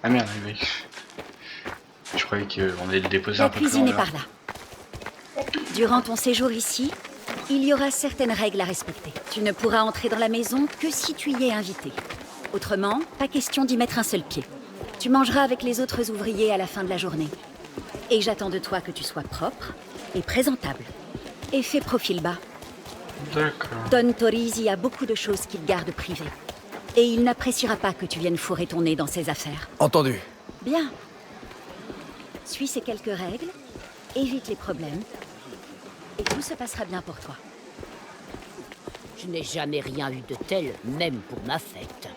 Ah merde, oui. Je croyais qu'on allait le déposer
La
un peu plus
cuisine
loin,
est par là. Durant ton séjour ici, il y aura certaines règles à respecter. Tu ne pourras entrer dans la maison que si tu y es invité. Autrement, pas question d'y mettre un seul pied. Tu mangeras avec les autres ouvriers à la fin de la journée. Et j'attends de toi que tu sois propre et présentable. Et fais profil bas.
D'accord.
Don Torisi a beaucoup de choses qu'il garde privées. Et il n'appréciera pas que tu viennes fourrer ton nez dans ses affaires.
Entendu.
Bien. Suis ces quelques règles, évite les problèmes, et tout se passera bien pour toi.
Je n'ai jamais rien eu de tel, même pour ma fête.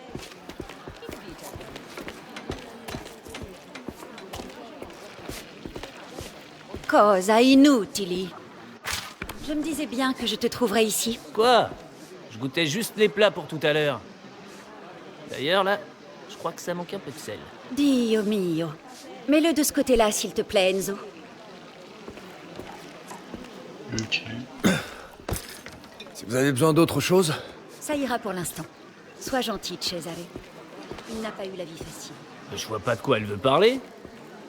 Cosa inutili. Je me disais bien que je te trouverais ici.
Quoi? Je goûtais juste les plats pour tout à l'heure. D'ailleurs, là, je crois que ça manque un peu de sel.
Dio mio. Mets-le de ce côté-là, s'il te plaît, Enzo.
Ok.
Si vous avez besoin d'autre chose,
Ça ira pour l'instant. Sois gentil, Cesare. Il n'a pas eu la vie facile.
Je vois pas de quoi elle veut parler.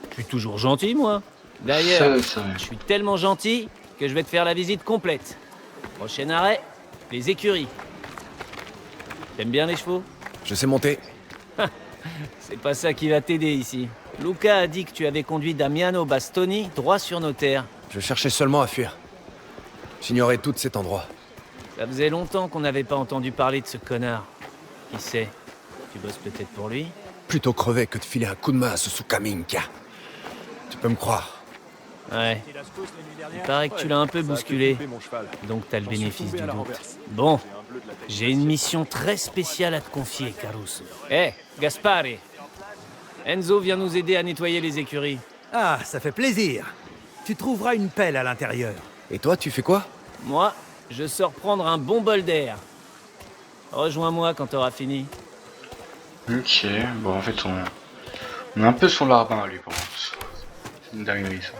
Je suis toujours gentil, moi. D'ailleurs, je suis tellement gentil que je vais te faire la visite complète. Prochain arrêt, les écuries. T'aimes bien les chevaux?
je sais monter.
C'est pas ça qui va t'aider ici. Luca a dit que tu avais conduit Damiano Bastoni droit sur nos terres.
Je cherchais seulement à fuir. J'ignorais tout de cet endroit.
Ça faisait longtemps qu'on n'avait pas entendu parler de ce connard. Qui sait? Tu bosses peut-être pour lui?
Plutôt crever que de filer un coup de main à ce Sukaminka. Tu peux me croire.
Ouais. Il paraît que tu l'as un peu bousculé. Donc t'as le bénéfice du doute. Bon. J'ai une mission très spéciale à te confier, Caruso. Hé, Gaspare. Enzo vient nous aider à nettoyer les écuries.
Ah, ça fait plaisir. Tu trouveras une pelle à l'intérieur.
Et toi, tu fais quoi?
Moi, je sors prendre un bon bol d'air. Rejoins-moi quand t'auras fini.
Ok, bon en fait on a un peu son larbin à lui pour moi. C'est une dinguerie ça.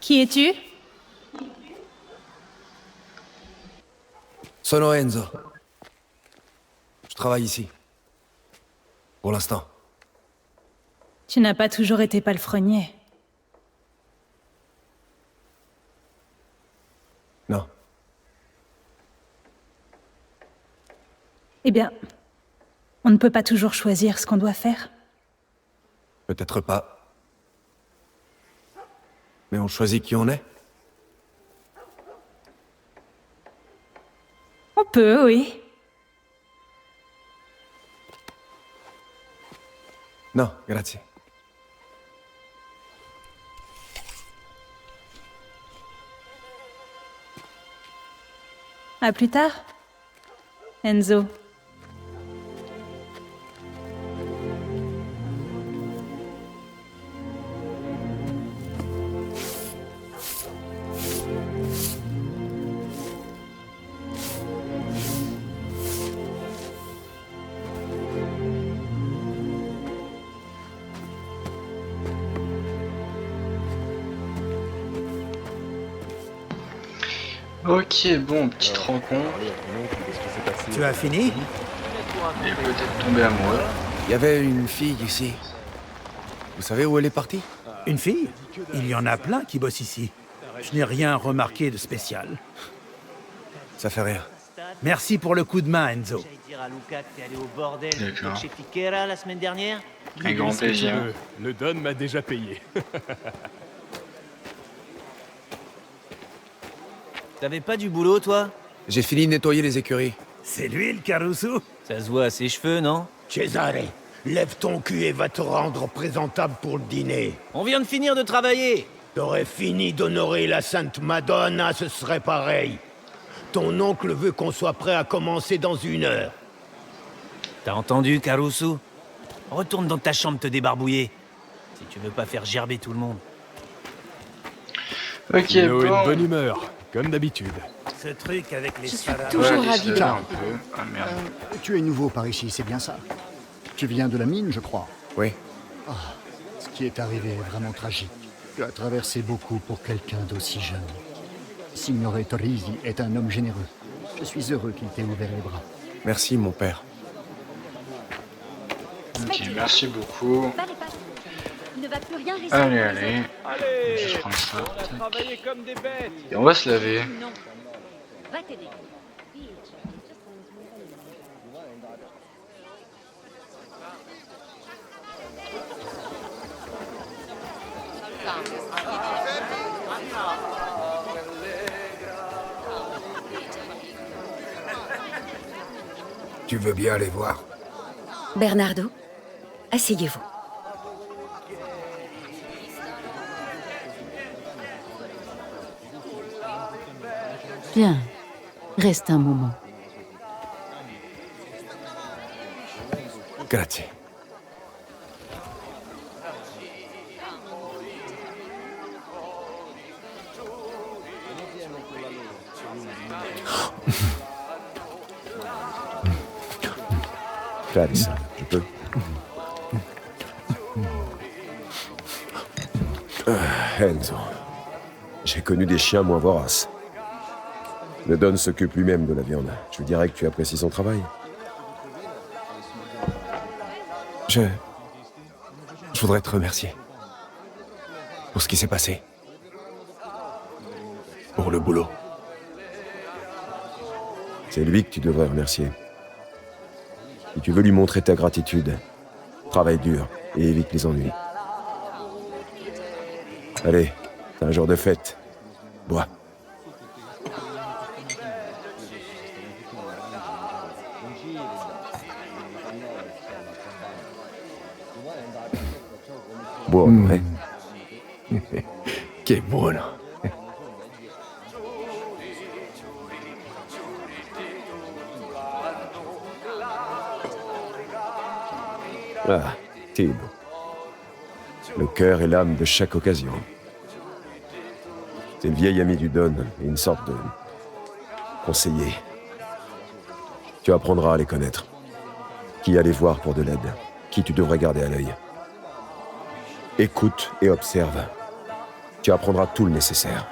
Qui es-tu?
Sono Enzo. Je travaille ici. Pour l'instant.
Tu n'as pas toujours été palefrenier.
Non.
Eh bien, on ne peut pas toujours choisir ce qu'on doit faire.
Peut-être pas. Mais on choisit qui on est.
On peut, oui.
Non, grazie.
À plus tard, Enzo.
Ok, bon, petite rencontre.
Tu as fini?
Il est peut-être tombé amoureux.
Il y avait une fille ici. Vous savez où elle est partie?
Une fille? Il y en a plein qui bossent ici. Je n'ai rien remarqué de spécial.
Ça fait rien.
Merci pour le coup de main, Enzo.
D'accord.
Chez Piquera la semaine dernière.
Un grand plaisir.
Le Don m'a déjà payé.
T'avais pas du boulot, toi?
J'ai fini de nettoyer les écuries.
C'est lui, le Caruso?
Ça se voit à ses cheveux, non?
Cesare, lève ton cul et va te rendre présentable pour le dîner.
On vient de finir de travailler.
T'aurais fini d'honorer la Sainte Madonna, ce serait pareil. Ton oncle veut qu'on soit prêt à commencer dans 1 heure.
T'as entendu, Caruso? Retourne dans ta chambre te débarbouiller. Si tu veux pas faire gerber tout le monde.
Ok,
Une
bon.
bonne humeur, comme d'habitude.
Ce truc avec les
Je suis
salades.
toujours
Ouais,
ravie de...
un peu. Ah merde.
Tu es nouveau par ici, c'est bien ça? Tu viens de la mine, je crois.
Oui.
Ah, ce qui est arrivé est vraiment tragique. Tu as traversé beaucoup pour quelqu'un d'aussi jeune. Signore Torrisi est un homme généreux. Je suis heureux qu'il t'ait ouvert les bras.
Merci, mon père.
Ok, merci beaucoup.
Il ne va plus rien rester.
Allez.
Allez,
Je vais prendre ça.
on a travaillé comme des bêtes.
Et on va se laver.
Non. Va t'aider.
Tu veux bien aller voir?
Bernardo, asseyez-vous.
Viens, reste un moment.
Grazie.
Clarissa, je peux. Enzo. J'ai connu des chiens moins voraces. Le Don s'occupe lui-même de la viande. Je dirais que tu apprécies son travail.
Je voudrais te remercier. Pour ce qui s'est passé. Pour le boulot.
C'est lui que tu devrais remercier. Si tu veux lui montrer ta gratitude, travaille dur et évite les ennuis. Allez, c'est un jour de fête. Bois. Bois, ouais.
Che buono.
Ah, Tib. Le cœur et l'âme de chaque occasion. C'est le vieil ami du Don et une sorte de conseiller. Tu apprendras à les connaître. Qui aller voir pour de l'aide, qui tu devrais garder à l'œil. Écoute et observe. Tu apprendras tout le nécessaire.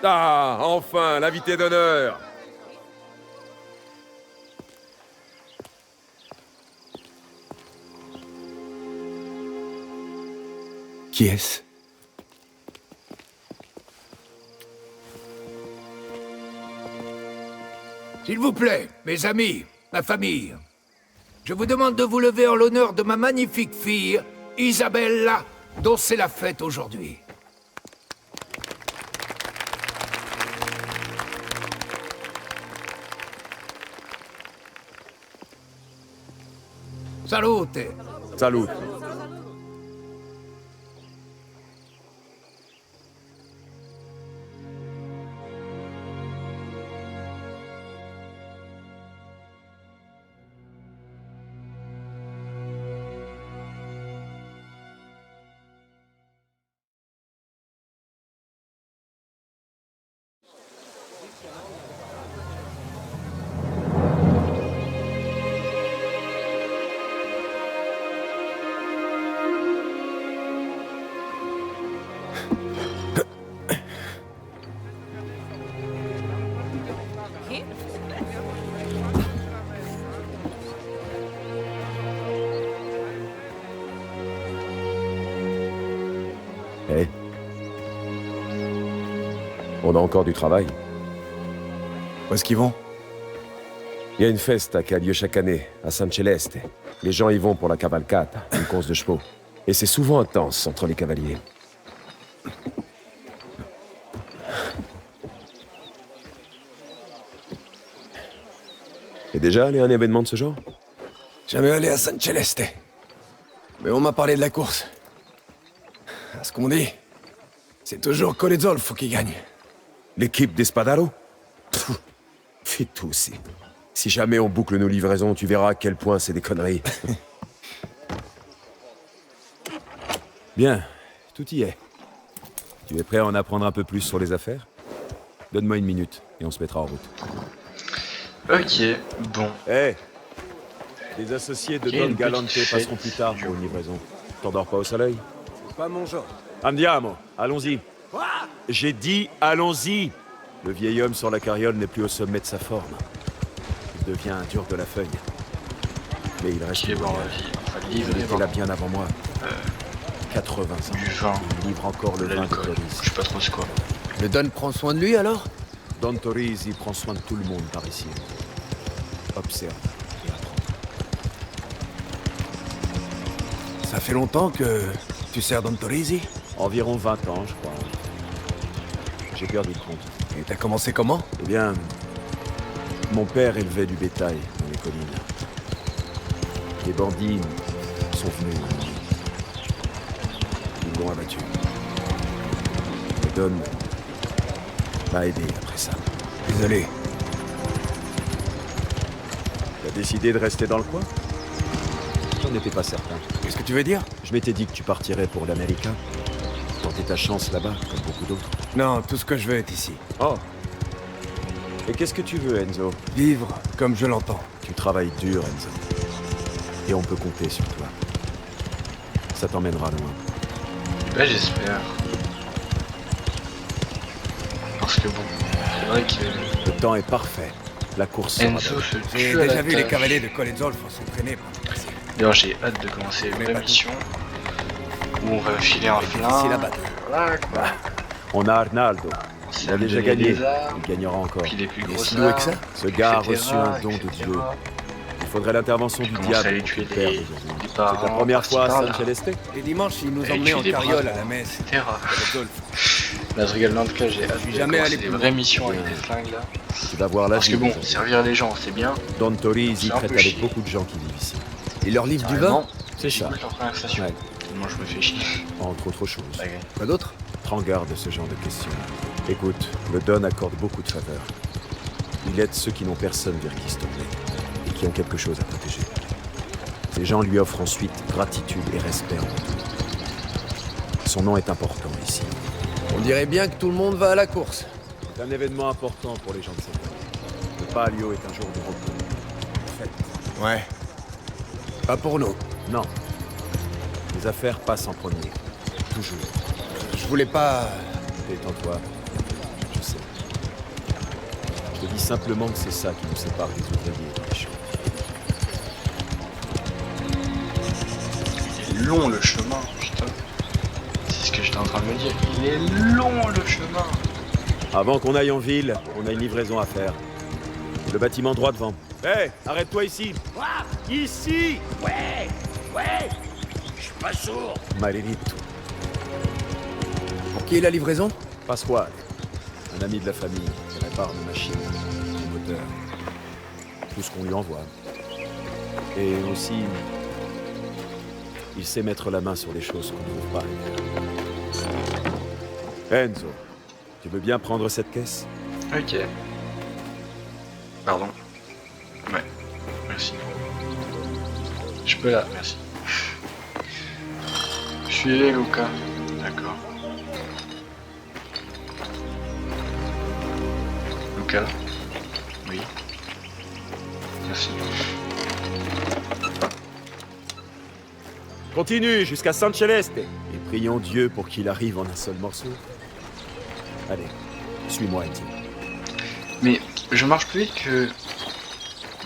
Ah, enfin, l'invité d'honneur.
Qui est-ce?
S'il vous plaît, mes amis, ma famille, je vous demande de vous lever en l'honneur de ma magnifique fille, Isabella, dont c'est la fête aujourd'hui. Salute.
Salut.
Eh? On a encore du travail.
Où est-ce qu'ils vont?
Il y a une festa qui a lieu chaque année, à San Celeste. Les gens y vont pour la cavalcata, une course de chevaux. Et c'est souvent intense entre les cavaliers. T'es déjà allé à un événement de ce genre?
Jamais allé à San Celeste. Mais on m'a parlé de la course. À ce qu'on dit, c'est toujours Colezolfo qui gagne.
L'équipe d'Espadaro? Fais tout aussi. Si jamais on boucle nos livraisons, tu verras à quel point c'est des conneries.
Bien, tout y est. Tu es prêt à en apprendre un peu plus sur les affaires? Donne-moi une minute et on se mettra en route.
Ok, bon.
Hé! Les associés de Don Galante passeront plus tard pour une livraison. T'endors pas au soleil?
C'est pas mon genre.
Andiamo, allons-y. J'ai dit allons-y. Le vieil homme sur la carriole n'est plus au sommet de sa forme. Il devient un dur de la feuille. Mais il reste
bon, vas-y,
il était là bien avant moi. 80 ans.
Du vin.
Il livre encore le vin de Torisi.
Je sais pas trop ce quoi.
Le Don prend soin de lui alors?
Don Torisi prend soin de tout le monde par ici. Observe et apprends.
Ça fait longtemps que tu sers Don Torisi?
Environ 20 ans, je crois. J'ai perdu le compte.
Et t'as commencé comment?
Eh bien, mon père élevait du bétail dans les collines. Les bandits sont venus. Ils l'ont abattu. Et Don m'a aidé après ça.
Désolé.
T'as décidé de rester dans le coin? J'en étais pas certain.
Qu'est-ce que tu veux dire?
Je m'étais dit que tu partirais pour l'Amérique. Tenter ta chance là-bas, comme beaucoup d'autres.
Non, tout ce que je veux est ici.
Oh. Et qu'est-ce que tu veux, Enzo?
Vivre comme je l'entends.
Tu travailles dur, Enzo. Et on peut compter sur toi. Ça t'emmènera loin.
Ouais, j'espère. Parce que bon, c'est vrai que...
Le temps est parfait. La course sera
Enzo se
J'ai
tue à
déjà
la
vu les
tâche.
cavaliers de Colezolfo s'entraîner pour le passer.
D'ailleurs, j'ai hâte de commencer la mission où on va filer un flingue.
Difficile à battre.
Voilà quoi.
On a Arnaldo. Il a déjà gagné.
des armes,
Il gagnera encore.
Puis les plus
Il est
grosses
si doué que ça?
armes,
Ce gars a
etc.,
reçu un don de
etc.
Dieu. Il faudrait l'intervention du
Commence à
diable
aller
pour
tuer
le père
des
aujourd'hui.
parents,
C'est ta première fois à
par-ci,
San
par-là.
Celeste?
Et dimanche, ils nous
Et
emmenaient
tuer
en
des
carriole
bras,
à la messe.
etc.
Colezolfo.
Là, je rigole, en tout cas, j'ai hâte
suis
de
jamais allé
commencer des
plus
vraies
loin.
missions avec des flingues là.
Tu vas voir la
Parce que
vie
bon,
aujourd'hui.
servir les gens, c'est bien.
Don Torisi
C'est un
traite
peu
avec
chier.
beaucoup de gens qui vivent ici.
Ils leur livrent du vin?
Carrément,
C'est ça.
j'écoute leur conversation.
Ouais.
Moi, je me fais chier.
Entre autres choses.
Quoi d'autre?
Prends garde de ce genre de questions. Écoute, le Don accorde beaucoup de faveurs. Il aide ceux qui n'ont personne vers qui se tourner et qui ont quelque chose à protéger. Ces gens lui offrent ensuite gratitude et respect en retour. Son nom est important ici.
On dirait bien que tout le monde va à la course.
C'est un événement important pour les gens de cette ville. Le palio est un jour de repos. Fête.
Ouais. Pas pour nous.
Non. Les affaires passent en premier. Toujours.
Je voulais pas...
Détends-toi. Je sais. Je te dis simplement que c'est ça qui nous sépare des ouvriers et des champs.
Il est long le chemin, putain. C'est ce que j'étais en train de me dire. Il est long le chemin.
Avant qu'on aille en ville, on a une livraison à faire. Le bâtiment droit devant. Hé, arrête-toi ici.
Quoi? Ici? Ouais, ouais. Je suis pas sourd.
Maledetto.
Pour qui est la livraison?
Pasquale, un ami de la famille, qui répare nos machines, nos moteurs, tout ce qu'on lui envoie. Et aussi, il sait mettre la main sur des choses qu'on ne trouve pas ailleurs. Enzo, tu veux bien prendre cette caisse?
Ok. Pardon. Ouais, merci. Je peux là, merci. Suivez Luca. D'accord. Luca. Oui. Merci.
Continue jusqu'à San Celeste et prions Dieu pour qu'il arrive en un seul morceau. Allez, suis-moi, Enzo.
Mais je marche plus vite que...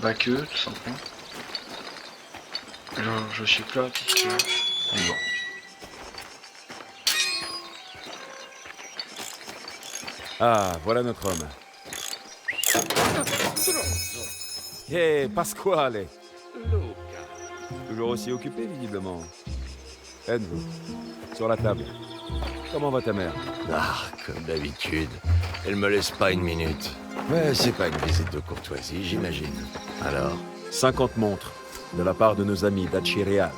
Bah que eux, tout simplement. Genre, je suis plus rapide que eux. Mais bon.
Ah, voilà notre homme. Hé, Pasquale. Toujours aussi occupé, visiblement. Enzo, sur la table. Comment va ta mère?
Ah, comme d'habitude. Elle me laisse pas une minute. Mais c'est pas une visite de courtoisie, j'imagine. Alors?
50 montres, de la part de nos amis d'Acireale.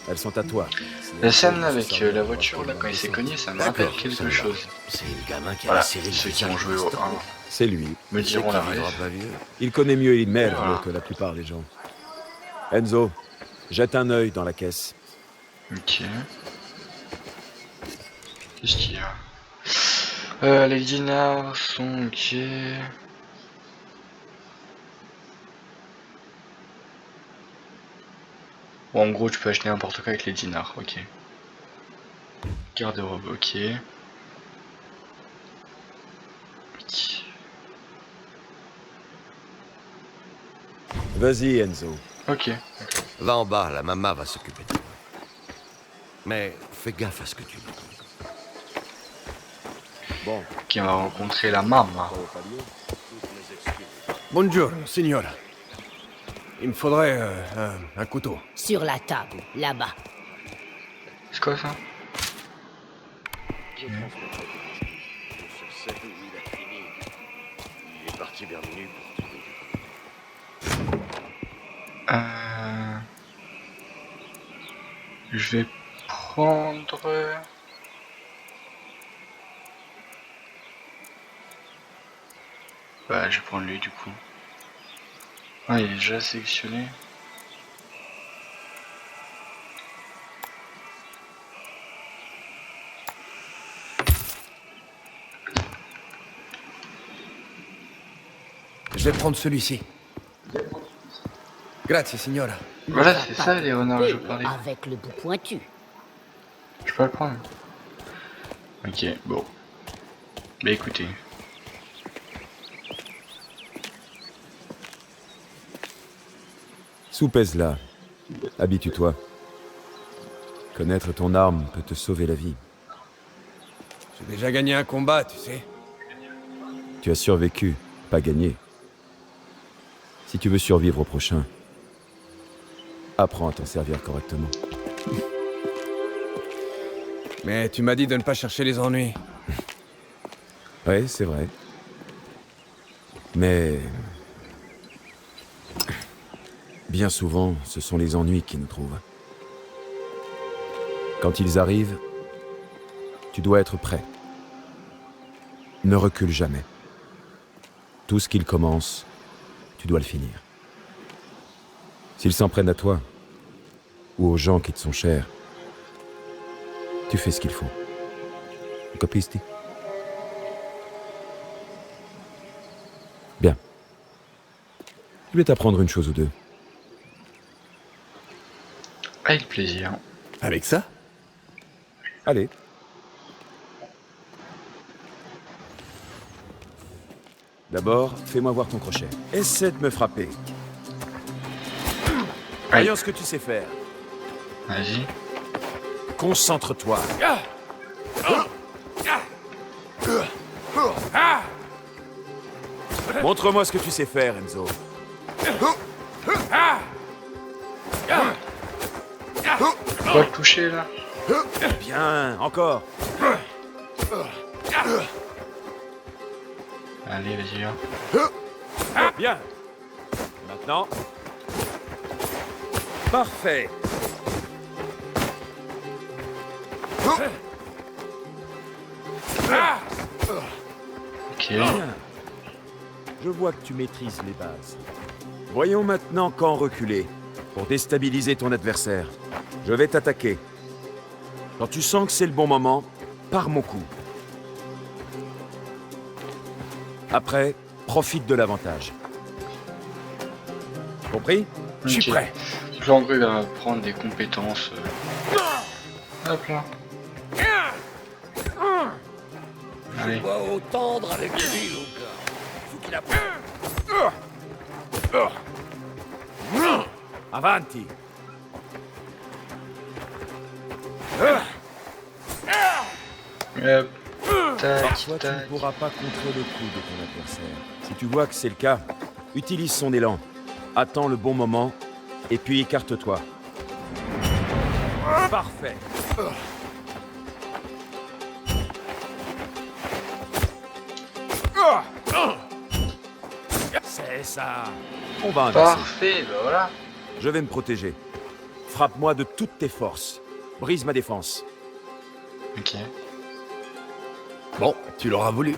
Elles sont à toi.
La scène avec la voiture, là, quand il s'est cogné, ça me rappelle quelque chose.
C'est le gamin qui a
Voilà,
serré
ceux qui ont joué au 1
c'est lui.
me diront la rêve.
Il connaît mieux Il Merlo
Voilà.
que la plupart des gens. Enzo, jette un œil dans la caisse.
Ok. Qu'est-ce qu'il y a? Les dinars sont ok. Bon, en gros, tu peux acheter n'importe quoi avec les dinars, ok. Garde-robe, ok.
Vas-y, Enzo.
Ok.
Va en bas, la maman va s'occuper de toi. Mais fais gaffe à ce que tu dis.
Bon.
Ok, on va rencontrer la maman.
Buongiorno, signora. Il me faudrait un couteau.
Sur la table, là-bas.
C'est quoi ça?
Il est parti vers minuit pour trouver
Je vais prendre... Bah, je vais prendre lui du coup. Ah, il est déjà sélectionné.
Je vais prendre celui-ci. Grazie, signora.
Voilà, c'est ça les renards que je parlais.
Avec le bout pointu.
Je peux le prendre. Ok, bon. Bah écoutez.
Soupèse-la. Habitue-toi. Connaître ton arme peut te sauver la vie.
J'ai déjà gagné un combat, tu sais.
Tu as survécu, pas gagné. Si tu veux survivre au prochain, apprends à t'en servir correctement.
Mais tu m'as dit de ne pas chercher les ennuis.
Ouais, c'est vrai. Mais... bien souvent, ce sont les ennuis qui nous trouvent. Quand ils arrivent, tu dois être prêt. Ne recule jamais. Tout ce qu'ils commencent, tu dois le finir. S'ils s'en prennent à toi, ou aux gens qui te sont chers, tu fais ce qu'il faut. Capisti? Bien. Je vais t'apprendre une chose ou deux.
Avec plaisir.
Avec ça?
Allez. D'abord, fais-moi voir ton crochet. Essaie de me frapper. Voyons ce que tu sais faire.
Vas-y.
Concentre-toi. Montre-moi ce que tu sais faire, Enzo.
Faut le toucher là.
Bien, encore.
Allez, vas-y. Hein.
Bien. Maintenant. Parfait.
Ok.
Bien. Je vois que tu maîtrises les bases. Voyons maintenant quand reculer, pour déstabiliser ton adversaire. Je vais t'attaquer. Quand tu sens que c'est le bon moment, pars mon coup. Après, profite de l'avantage. Compris? Je suis prêt.
Là, en gros, il va prendre des compétences. Hop là. Allez.
Je vois tendre avec lui, Luca. Faut qu'il apprenne.
Avanti.
Hop.
Parfois, tu ne pourras pas contrer le coup de ton adversaire. Si tu vois que c'est le cas, utilise son élan. Attends le bon moment, et puis écarte-toi. Parfait. C'est ça. On va inverser.
Parfait, bah voilà.
Je vais me protéger. Frappe-moi de toutes tes forces. Brise ma défense.
Ok.
Bon, tu l'auras voulu.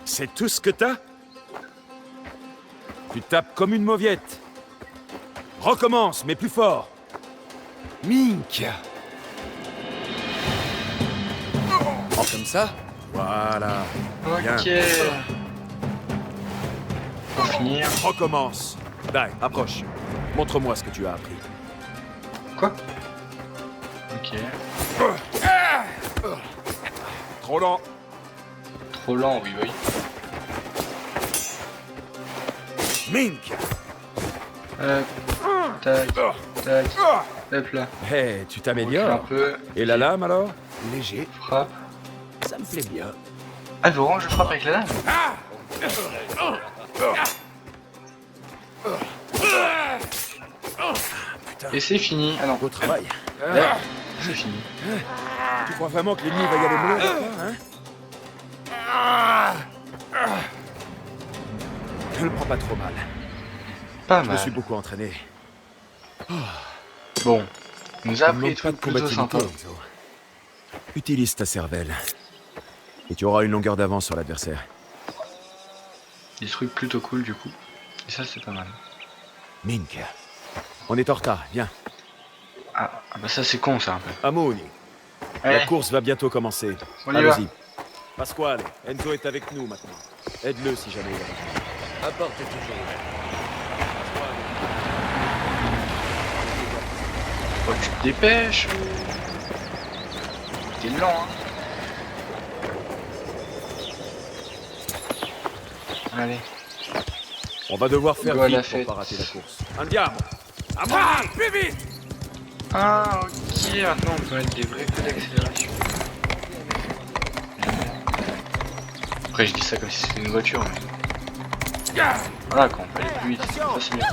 C'est tout ce que t'as? Tu tapes comme une mauviette. Recommence, mais plus fort.
Mink. Comme ça?
Voilà. Bien.
Ok. Pour finir.
Recommence. Dai, approche. Montre-moi ce que tu as appris.
Quoi? Ok.
Trop lent.
Trop lent, oui, oui.
Mink.
Tac, tac. Hop là.
Hé, tu
Un
t'améliores.
peu.
Et la lame alors?
Léger.
Frappe.
Ça me plaît bien.
Ah, vraiment, je frappe avec la lame. Et c'est fini. Ah non.
Beau travail.
C'est fini.
Tu crois vraiment que l'ennemi va y aller mollo avec toi, hein? Je le prends pas trop mal.
Pas
Je me
mal.
suis beaucoup entraîné.
Bon. On nous a
Ne
appris des
manque pas de
trucs plutôt
combativité,
sympas.
Enzo. Utilise ta cervelle. Et tu auras une longueur d'avance sur l'adversaire.
Des trucs plutôt cool du coup. Et ça, c'est pas mal.
Mink. On est en retard, viens.
Ah bah ça, c'est con ça un peu.
Amoni.
Ouais.
La course va bientôt commencer.
On y va.
Allez-y. Pasquale, Enzo est avec nous maintenant. Aide-le si jamais il a besoin.
La porte est toujours ouverte.
Faut que tu te dépêches. T'es lent, hein. Allez.
On va devoir faire
Go à la
vite
fête.
pour pas rater la course. Andiamo. À moi, plus vite.
Ah, ok. Maintenant, on peut mettre des vrais coups d'accélération. Après, je dis ça comme si c'était une voiture. Mais... Voilà, quand on peut aller plus vite. Ça, c'est bien.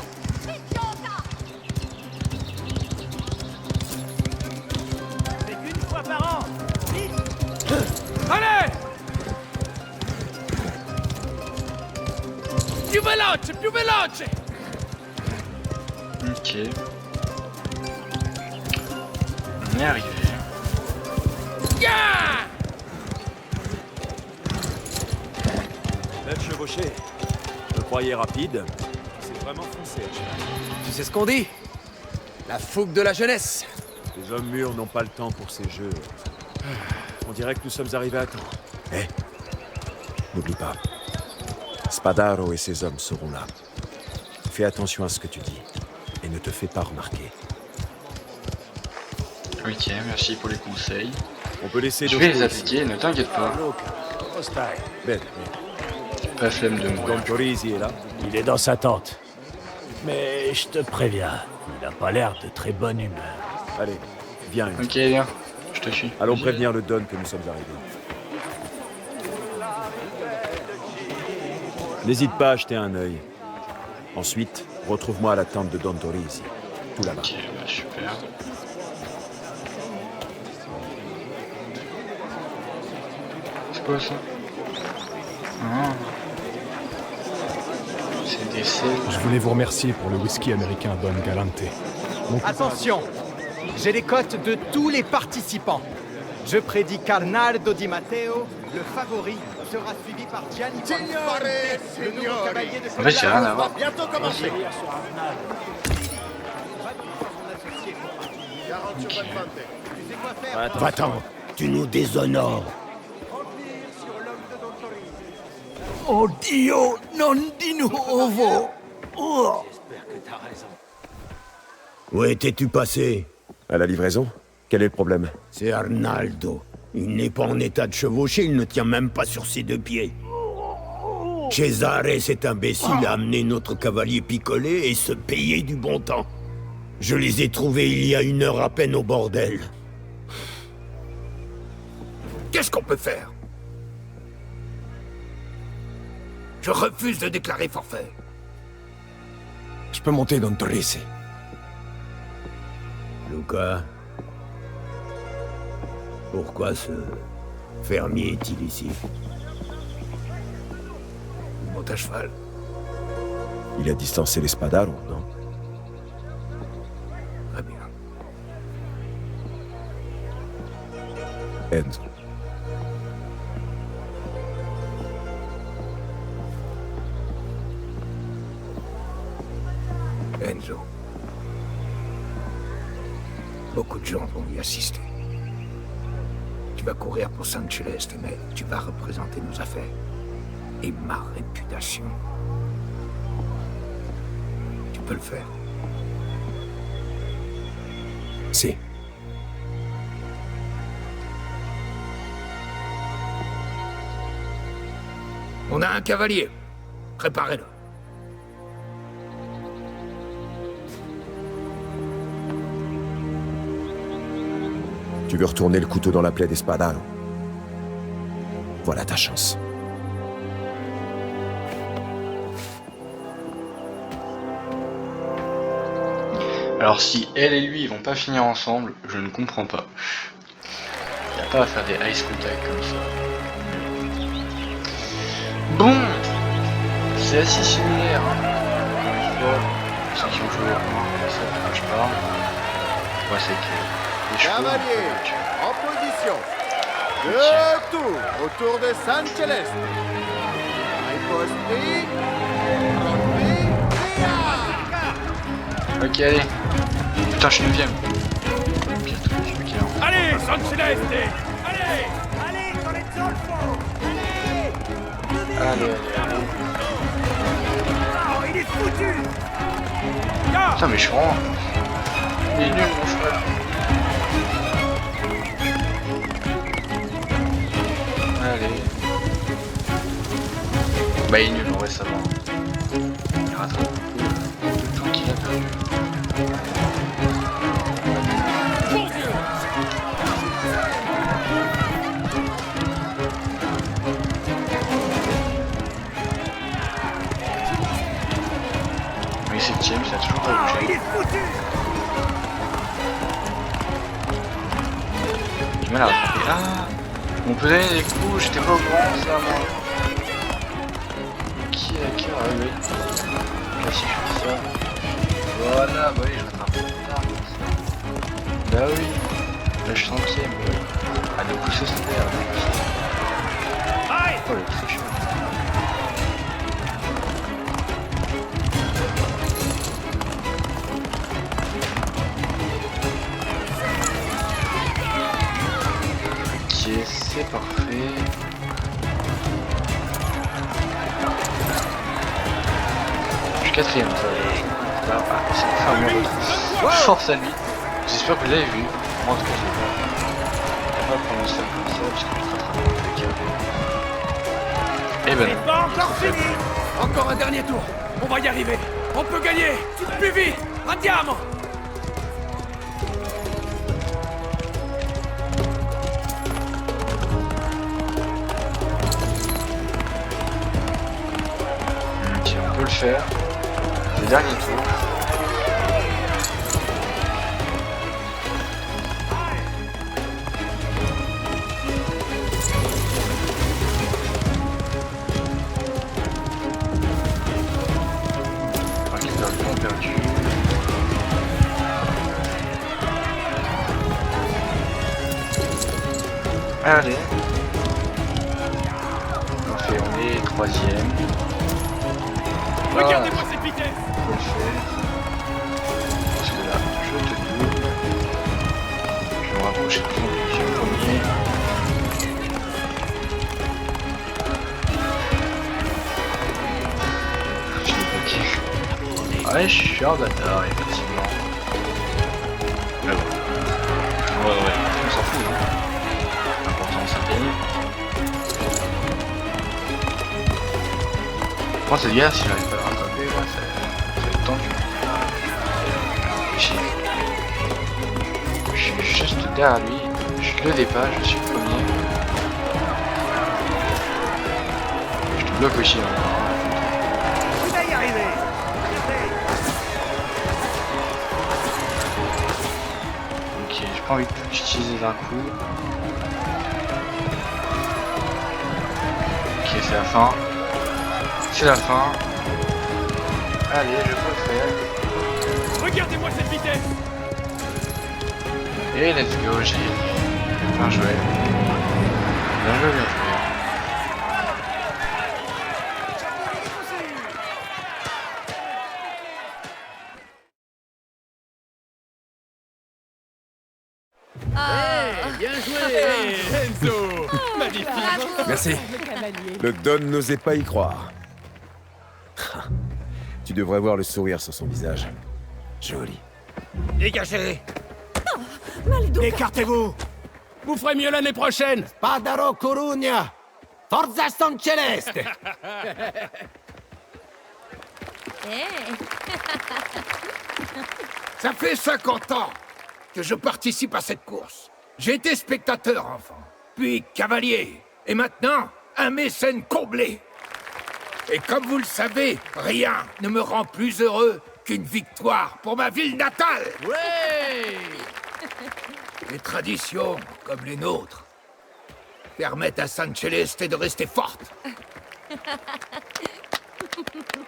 Une fois par an. Allez! Più veloce, più veloce!
Ok. On est arrivé.
Belle chevauchée. Je le croyais rapide. C'est vraiment foncé, à cheval.
Tu sais ce qu'on dit? La fougue de la jeunesse.
Les hommes mûrs n'ont pas le temps pour ces jeux. On dirait que nous sommes arrivés à temps. Hé, n'oublie pas. Spadaro et ses hommes seront là. Fais attention à ce que tu dis. Et ne te fais pas remarquer.
Ok, merci pour les conseils.
On peut laisser
Je vais les appliquer, ne t'inquiète pas.
Ben,
Pas la flemme de mourir.
Don Torisi est là.
Il est dans sa tente. Mais je te préviens, il n'a pas l'air de très bonne humeur.
Allez, viens.
Ok, viens. Je te suis.
Allons prévenir le Don que nous sommes arrivés. N'hésite pas à jeter un œil. Ensuite, retrouve-moi à la tente de Don Torisi. Tout là-bas.
Ok, bah super. C'est quoi ça? Ah. C'est des selles.
Je voulais vous remercier pour le whisky américain Don Galante.
Attention, j'ai les cotes de tous les participants. Je prédis qu'Arnaldo Di Matteo, le favori, sera suivi par Gianni Signore, le nouveau cavalier de
En fait, j'ai rien à voir.
bientôt commencer.
Va-t'en, tu nous déshonores.
Oh Dio, non di nuovo! Oh.
Où étais-tu passé?
À la livraison? Quel est le problème?
C'est Arnaldo. Il n'est pas en état de chevaucher, il ne tient même pas sur ses deux pieds. Cesare, cet imbécile, a amené notre cavalier picolé et se payer du bon temps. Je les ai trouvés il y a 1 heure à peine au bordel.
Qu'est-ce qu'on peut faire? Je refuse de déclarer forfait.
Je peux monter dans Torrese.
Luca, pourquoi ce fermier est-il ici?
Il monte à cheval.
Il a distancé les Spadaro, non?
Très bien.
Enzo.
Enzo. Beaucoup de gens vont y assister. Tu vas courir pour San Celeste, mais tu vas représenter nos affaires. Et ma réputation. Tu peux le faire.
Si.
On a un cavalier. Préparez-le.
Tu veux retourner le couteau dans la plaie des Spadaro? Voilà ta chance.
Alors si elle et lui ils vont pas finir ensemble, je ne comprends pas. Il n'y a pas à faire des ice contact comme ça. Bon, c'est assez similaire. Encore une fois, ceux qui ont joué avant, ça de quoi je parle. Ouais, c'est que les chevaux.
Cavalier, en position. Deux tours autour de San Celeste. Riposti.
Ok, allez. Putain, je suis 9ème. Pire truc, ok.
Allez, San Celeste! Allez! Allez, dans les zolfo!
Allez.
Oh, il est foutu!
Putain, mais je suis vraiment... Il est nul, mon cheval. Allez. Bah, il est nul, en vrai, ça va. Il rattrape beaucoup de temps qu'il a perdu. Oui, 7ème, ça a toujours pas bougé.
Il est foutu!
J'ai du mal à rattraper. Ah! On peut donner des coups, j'étais pas au courant, ça, moi. Qui est arrivé? Là, si je fais ça. Voilà, bah oui, je rattrape plus tard. Bah oui. Là, je suis 5ème. Ah, de pousser cette terre. Oh, le tricheur. Ok, c'est parfait. Je suis 4ème, ça. Ah, c'est vraiment force à lui. J'espère que vous l'avez vu. Moi, en tout cas, je l'ai pas prononcé comme ça parce que je rattrape le câble. Eh ben non.
Pas encore fini! Encore un dernier tour! On va y arriver! On peut gagner! Plus vite! Andiamo!
Ok, on peut le faire. Le dernier tour. Perdu. Allez. Parfait, on est 3ème.
Regardez-moi cette vitesse!
Faut le faire. Parce que là, je te double. Je vais me rapprocher de plus en plus du premier. Je l'ai bloqué. Ouais, je suis un bâtard, effectivement. Mais bon. Ouais, on s'en fout. Hein. L'important, c'est gagner. Moi, cette guerre, si j'arrive pas à le rattraper, là, ça va être tendu. Je suis juste derrière lui. Je le dépasse, je suis le premier. bloc aussi. Hein.
Vous allez y arriver.
Ok, j'ai pas envie de tout utiliser d'un coup. Ok, c'est la fin. C'est la fin. Allez, je peux le faire.
Regardez-moi cette vitesse.
Et let's go, j'ai bien joué. Bien joué, bien joué.
Bien joué, Enzo. Magnifique.
Merci. Le Don n'osait pas y croire. Tu devrais voir le sourire sur son visage. Joli.
Dégagez.
Malduca.
Écartez-vous. Vous ferez mieux l'année prochaine.
Spadaro Corugna. Forza San Celeste.
Ça fait 50 ans que je participe à cette course. J'ai été spectateur enfant, puis cavalier, et maintenant, un mécène comblé. Et comme vous le savez, rien ne me rend plus heureux qu'une victoire pour ma ville natale.
Ouais.
Les traditions, comme les nôtres, permettent à San Celeste de rester forte.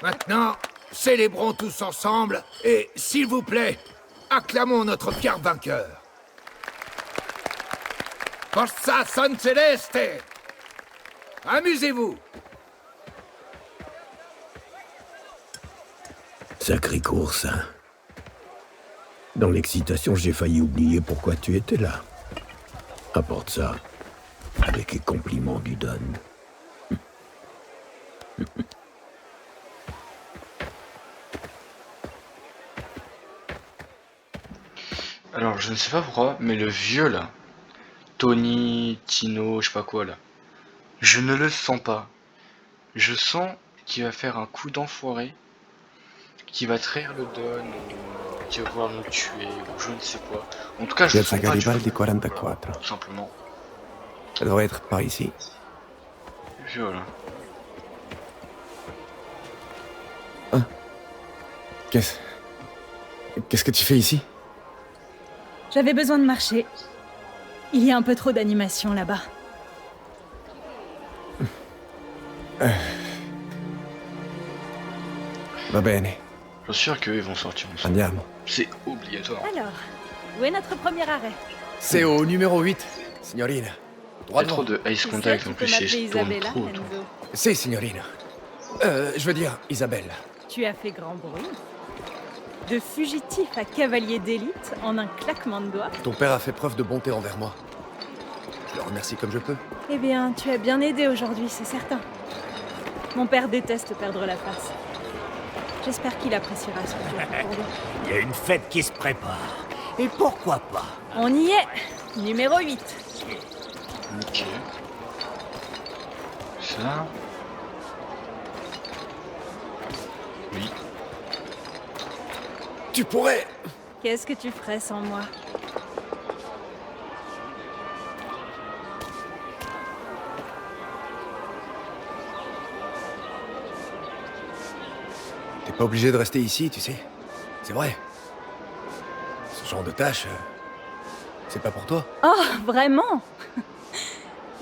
Maintenant, célébrons tous ensemble et, s'il vous plaît, acclamons notre fier vainqueur. Forza San Celeste! Amusez-vous!
Sacrée course, hein. Dans l'excitation, j'ai failli oublier pourquoi tu étais là. Apporte ça, avec les compliments du Don.
Alors, je ne sais pas pourquoi, mais le vieux là, Tony, Tino, je sais pas quoi là, je ne le sens pas. Je sens qu'il va faire un coup d'enfoiré, qu'il va trahir le Don, ou qu'il va vouloir nous tuer, ou je ne sais quoi. En tout cas, je le
Piazza
sens pas du
Garibaldi
tout.
44.
Tout simplement.
Ça devrait être par ici.
Voilà.
Qu'est-ce que tu fais ici?
J'avais besoin de marcher. Il y a un peu trop d'animation là-bas.
Va bene.
Je suis sûr qu'eux vont sortir ensemble.
Andiamo.
C'est obligatoire.
Alors, où est notre premier arrêt?
C'est au numéro 8, signorina.
Il y a trop de ice contact en plus, c'est tourne trop.
Si, signorina. Je veux dire, Isabelle.
Tu as fait grand bruit. De fugitif à cavalier d'élite en un claquement de doigts.
Ton père a fait preuve de bonté envers moi. Je le remercie comme je peux.
Eh bien, tu as bien aidé aujourd'hui, c'est certain. Mon père déteste perdre la face. J'espère qu'il appréciera ce que tu as fait pour lui.
Il y a une fête qui se prépare. Et pourquoi pas?
On y est. Numéro 8.
Ok. Ça. Oui.
Tu pourrais...
Qu'est-ce que tu ferais sans moi?
T'es pas obligé de rester ici, tu sais. C'est vrai. Ce genre de tâche, c'est pas pour toi.
Oh, vraiment?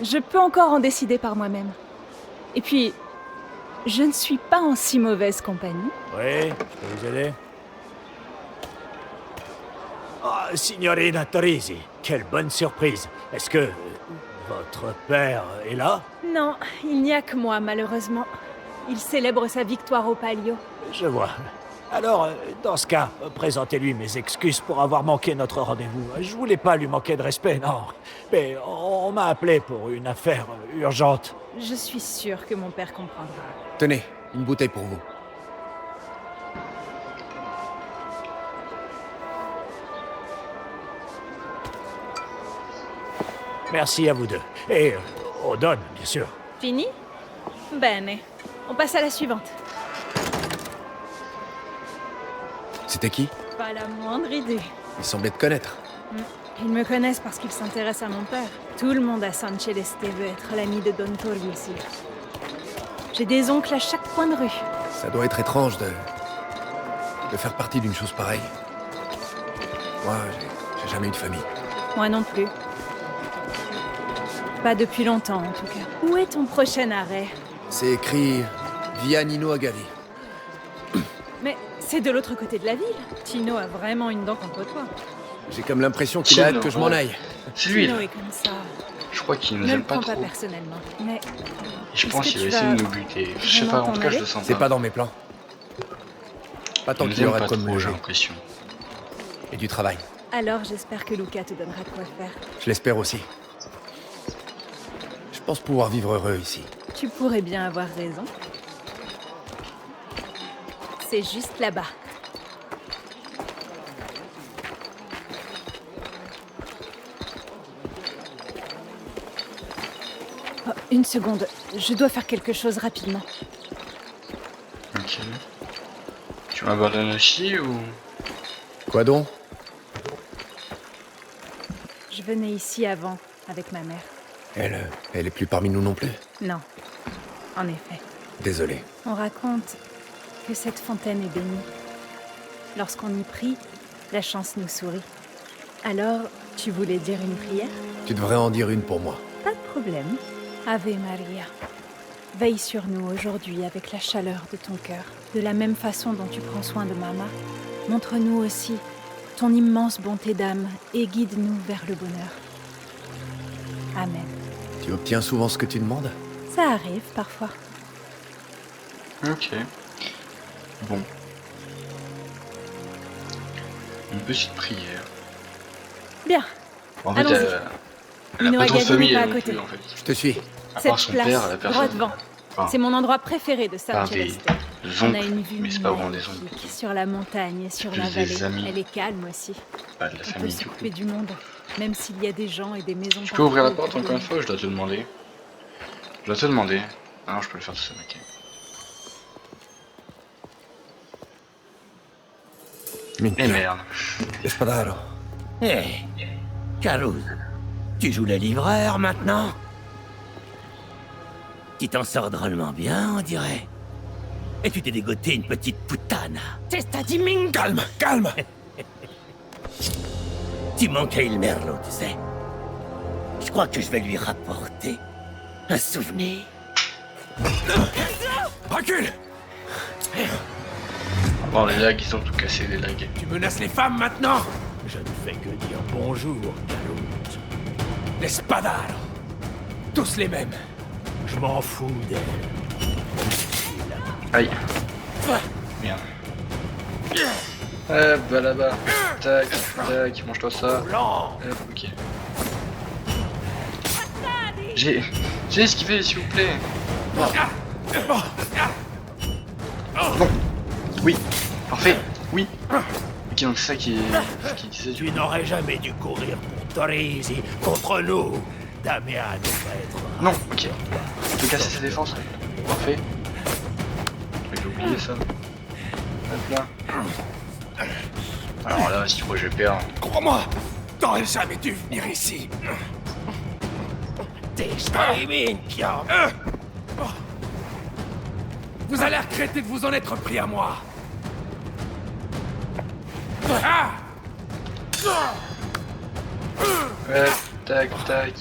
Je peux encore en décider par moi-même. Et puis, je ne suis pas en si mauvaise compagnie.
Oui, je peux vous aider? Oh, signorina Torrisi, quelle bonne surprise. Est-ce que votre père est là?
Non, il n'y a que moi, malheureusement. Il célèbre sa victoire au Palio.
Je vois. Alors, dans ce cas, présentez-lui mes excuses pour avoir manqué notre rendez-vous. Je voulais pas lui manquer de respect, non. Mais on m'a appelé pour une affaire urgente.
Je suis sûre que mon père comprendra.
Tenez, une bouteille pour vous.
Merci à vous deux. Et au Don, bien sûr.
Fini? Bene. On passe à la suivante.
C'était qui?
Pas la moindre idée.
Il semblait te connaître.
Ils me connaissent parce qu'ils s'intéressent à mon père. Tout le monde à San Celeste veut être l'ami de Don Torrisi. J'ai des oncles à chaque coin de rue.
Ça doit être étrange de faire partie d'une chose pareille. Moi, j'ai jamais eu de famille.
Moi non plus. Pas depuis longtemps, en tout cas. Où est ton prochain arrêt?
C'est écrit Via Nino Agavi.
Mais c'est de l'autre côté de la ville. Tino a vraiment une dent contre toi.
J'ai comme l'impression qu'il a hâte que je m'en aille.
C'est lui,
Tino
là.
est comme ça.
Je crois qu'il nous
Ne le
aime pas
prends
trop.
pas personnellement, mais...
Je pense
est-ce que
qu'il va
tu
essayer de
vas
nous buter. Je sais pas,
vraiment
en tout
t'en
cas, je
aller?
le sens
C'est
pas.
pas dans mes plans. Pas tant
Il nous
qu'il y
aime
aura
pas
de quoi me
trop, j'ai
loger.
l'impression.
Et du travail.
Alors j'espère que Luca te donnera de quoi faire.
Je l'espère aussi. Je pense pouvoir vivre heureux ici.
Tu pourrais bien avoir raison. C'est juste là-bas. Oh, une seconde, je dois faire quelque chose rapidement.
Ok. Tu m'abandonnes aussi ou...
Quoi donc?
Je venais ici avant, avec ma mère.
Elle est plus parmi nous non plus.
Non, en effet.
Désolé.
On raconte que cette fontaine est bénie. Lorsqu'on y prie, la chance nous sourit. Alors, tu voulais dire une prière?
Tu devrais en dire une pour moi.
Pas de problème. Ave Maria. Veille sur nous aujourd'hui avec la chaleur de ton cœur. De la même façon dont tu prends soin de Mama, montre-nous aussi ton immense bonté d'âme et guide-nous vers le bonheur. Amen.
Tu obtiens souvent ce que tu demandes?
Ça arrive parfois.
Ok. Bon. Une petite prière.
Bien.
En fait,
Allons-y.
elle a
Nino
pas trop de
Agavi
famille,
n'est pas
elle
à
non
côté.
plus, en fait.
Je te suis.
À
Cette
part son
place,
père, elle a
droit
personne.
devant.
Enfin,
C'est mon endroit préféré de San
par des
Celeste. On a
oncles,
une vue
mais c'est pas vraiment des oncles.
magnifique sur la montagne et sur
plus
la
des
vallée.
amis.
Elle est calme aussi.
Pas de la
On peut
famille, du coup.
s'occuper du monde, même s'il y a des gens et des maisons.
Tu peux ouvrir la
partout
porte
autour
encore
de
une fois ou je dois te demander? Je dois te demander. Ah non, je peux le faire tout seul, ok. Et merde.
Espadaro.
Hé, Caruso, tu joues le livreur maintenant? Tu t'en sors drôlement bien, on dirait. Et tu t'es dégoté une petite putana.
Calme, calme.
Tu manquais il merlot, tu sais. Je crois que je vais lui rapporter un souvenir.
Recule.
Bon, les lags, ils sont tout cassés, les lags.
Tu menaces les femmes maintenant?
Je ne fais que dire bonjour, Caruso.
L'espadaro. Tous les mêmes.
Je m'en fous d'elle.
Aïe. Merde. Bah là-bas. Tac, tac, mange-toi ça. Ok. J'ai esquivé, s'il vous plaît. Non. Oui. Parfait. Oui. Ok, donc c'est ça qui disait.
Tu n'aurais jamais dû courir pour Torrisi contre nous, Damiano Maître.
Non, ok. Je peux casser sa défense. Parfait. J'ai oublié ça. Hop là. Alors là, si tu crois que je vais perdre.
Crois-moi, t'aurais jamais dû venir ici. Vous allez regretter de vous en être pris à moi.
Tac, tac.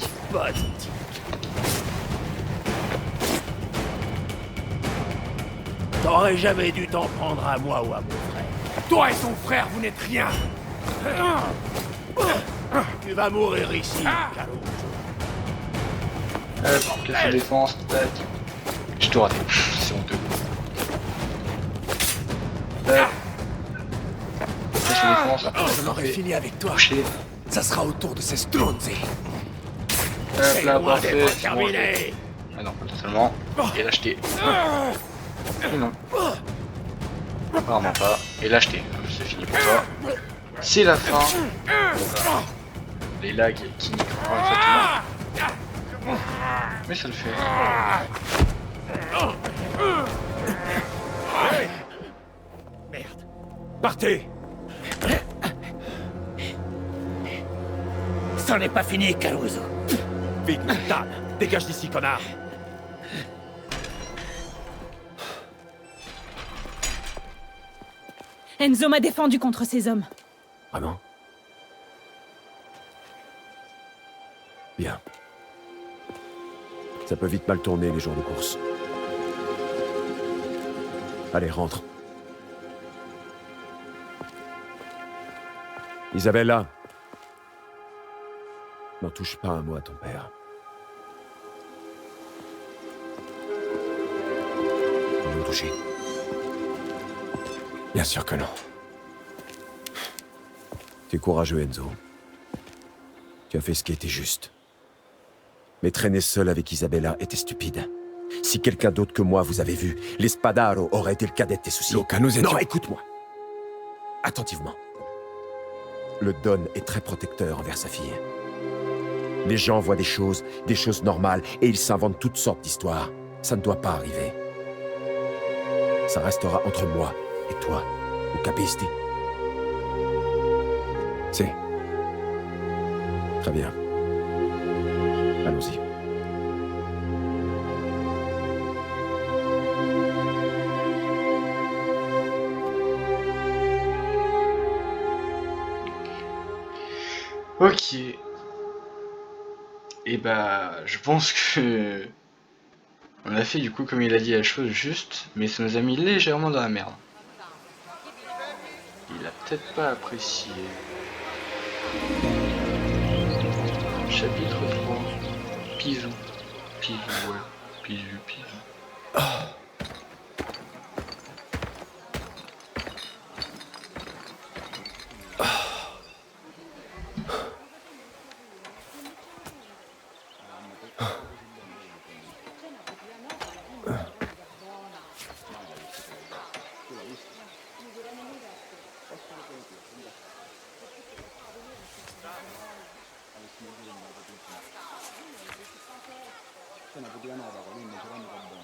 T'aurais jamais dû t'en prendre à moi ou à mon frère.
Toi et ton frère, vous n'êtes rien.
Tu vas mourir ici, Caruso.
Hop, casse la défense, tac. J'ai tout raté, c'est honteux. Tac. Casse la défense.
J'en aurais fini avec toi.
Touché.
Ça sera au tour de ces stronzi.
Hop là, parfait.
d'être
c'est bon,
terminé.
ah non, pas totalement. Et l'acheter. Et non. Apparemment pas. Et l'acheter. C'est fini pour toi. C'est la fin. Voilà. Les lags qui niquent encore une fois tout le monde. Mais ça le fait.
Merde. Partez.
C'en est pas fini, Caruso.
Vite, Dan, dégage d'ici, connard.
Enzo m'a défendu contre ces hommes.
Vraiment? Bien. Ça peut vite mal tourner les jours de course. Allez, rentre. Isabella. N'en touche pas un mot à ton père. Ils l'ont touché.
Bien sûr que non.
Tu es courageux, Enzo. Tu as fait ce qui était juste. Mais traîner seul avec Isabella était stupide. Si quelqu'un d'autre que moi vous avait vu, l'Espadaro aurait été le cadet de tes soucis.
Luca, nous étions...
Non, écoute-moi. Attentivement. Le Don est très protecteur envers sa fille. Les gens voient des choses normales, et ils s'inventent toutes sortes d'histoires. Ça ne doit pas arriver. Ça restera entre moi et toi. Vous capisti?
Si.
Très bien. Allons-y.
Ok. Et bah, je pense que... On a fait du coup, comme il a dit, la chose juste, mais ça nous a mis légèrement dans la merde. Il a peut-être pas apprécié. Chapitre 3. Pisou. Pisou, ouais. Pisou, pisou.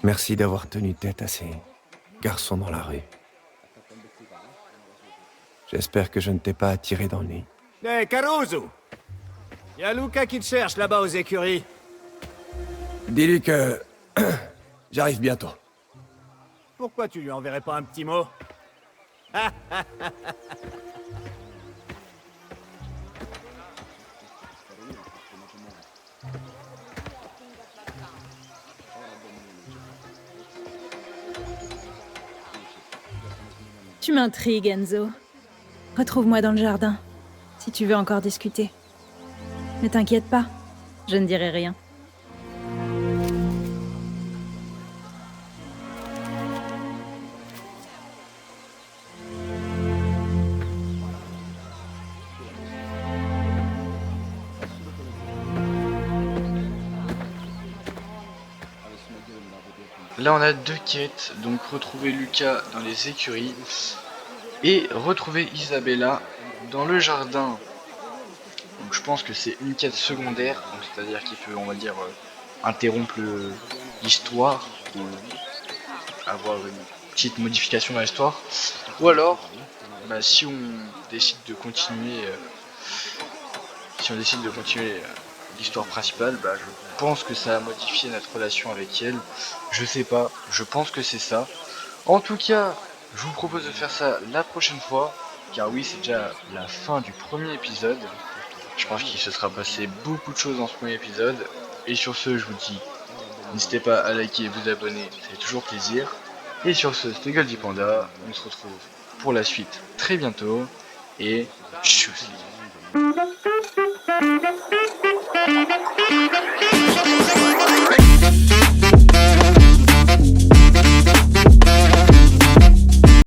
Merci d'avoir tenu tête à ces garçons dans la rue. J'espère que je ne t'ai pas attiré dans le nez.
Hey, Caruso! Y a Luca qui te cherche là-bas aux écuries.
Dis-lui que... j'arrive bientôt.
Pourquoi tu lui enverrais pas un petit mot?
Tu m'intrigues, Enzo. Retrouve-moi dans le jardin, si tu veux encore discuter. Ne t'inquiète pas, je ne dirai rien.
Là on a deux quêtes, donc retrouver Luca dans les écuries et retrouver Isabella dans le jardin. Donc je pense que c'est une quête secondaire, c'est-à-dire qu'il peut, on va dire, interrompre l'histoire ou avoir une petite modification dans l'histoire. Ou alors, bah, si on décide de continuer, l'histoire principale, bah, je pense que ça a modifié notre relation avec elle. Je sais pas, je pense que c'est ça. En tout cas, je vous propose de faire ça la prochaine fois, car oui, c'est déjà la fin du premier épisode. Je pense qu'il se sera passé beaucoup de choses dans ce premier épisode. Et sur ce, je vous dis, n'hésitez pas à liker et vous abonner, ça fait toujours plaisir. Et sur ce, c'était Goldie Panda, on se retrouve pour la suite très bientôt. Et tchuss.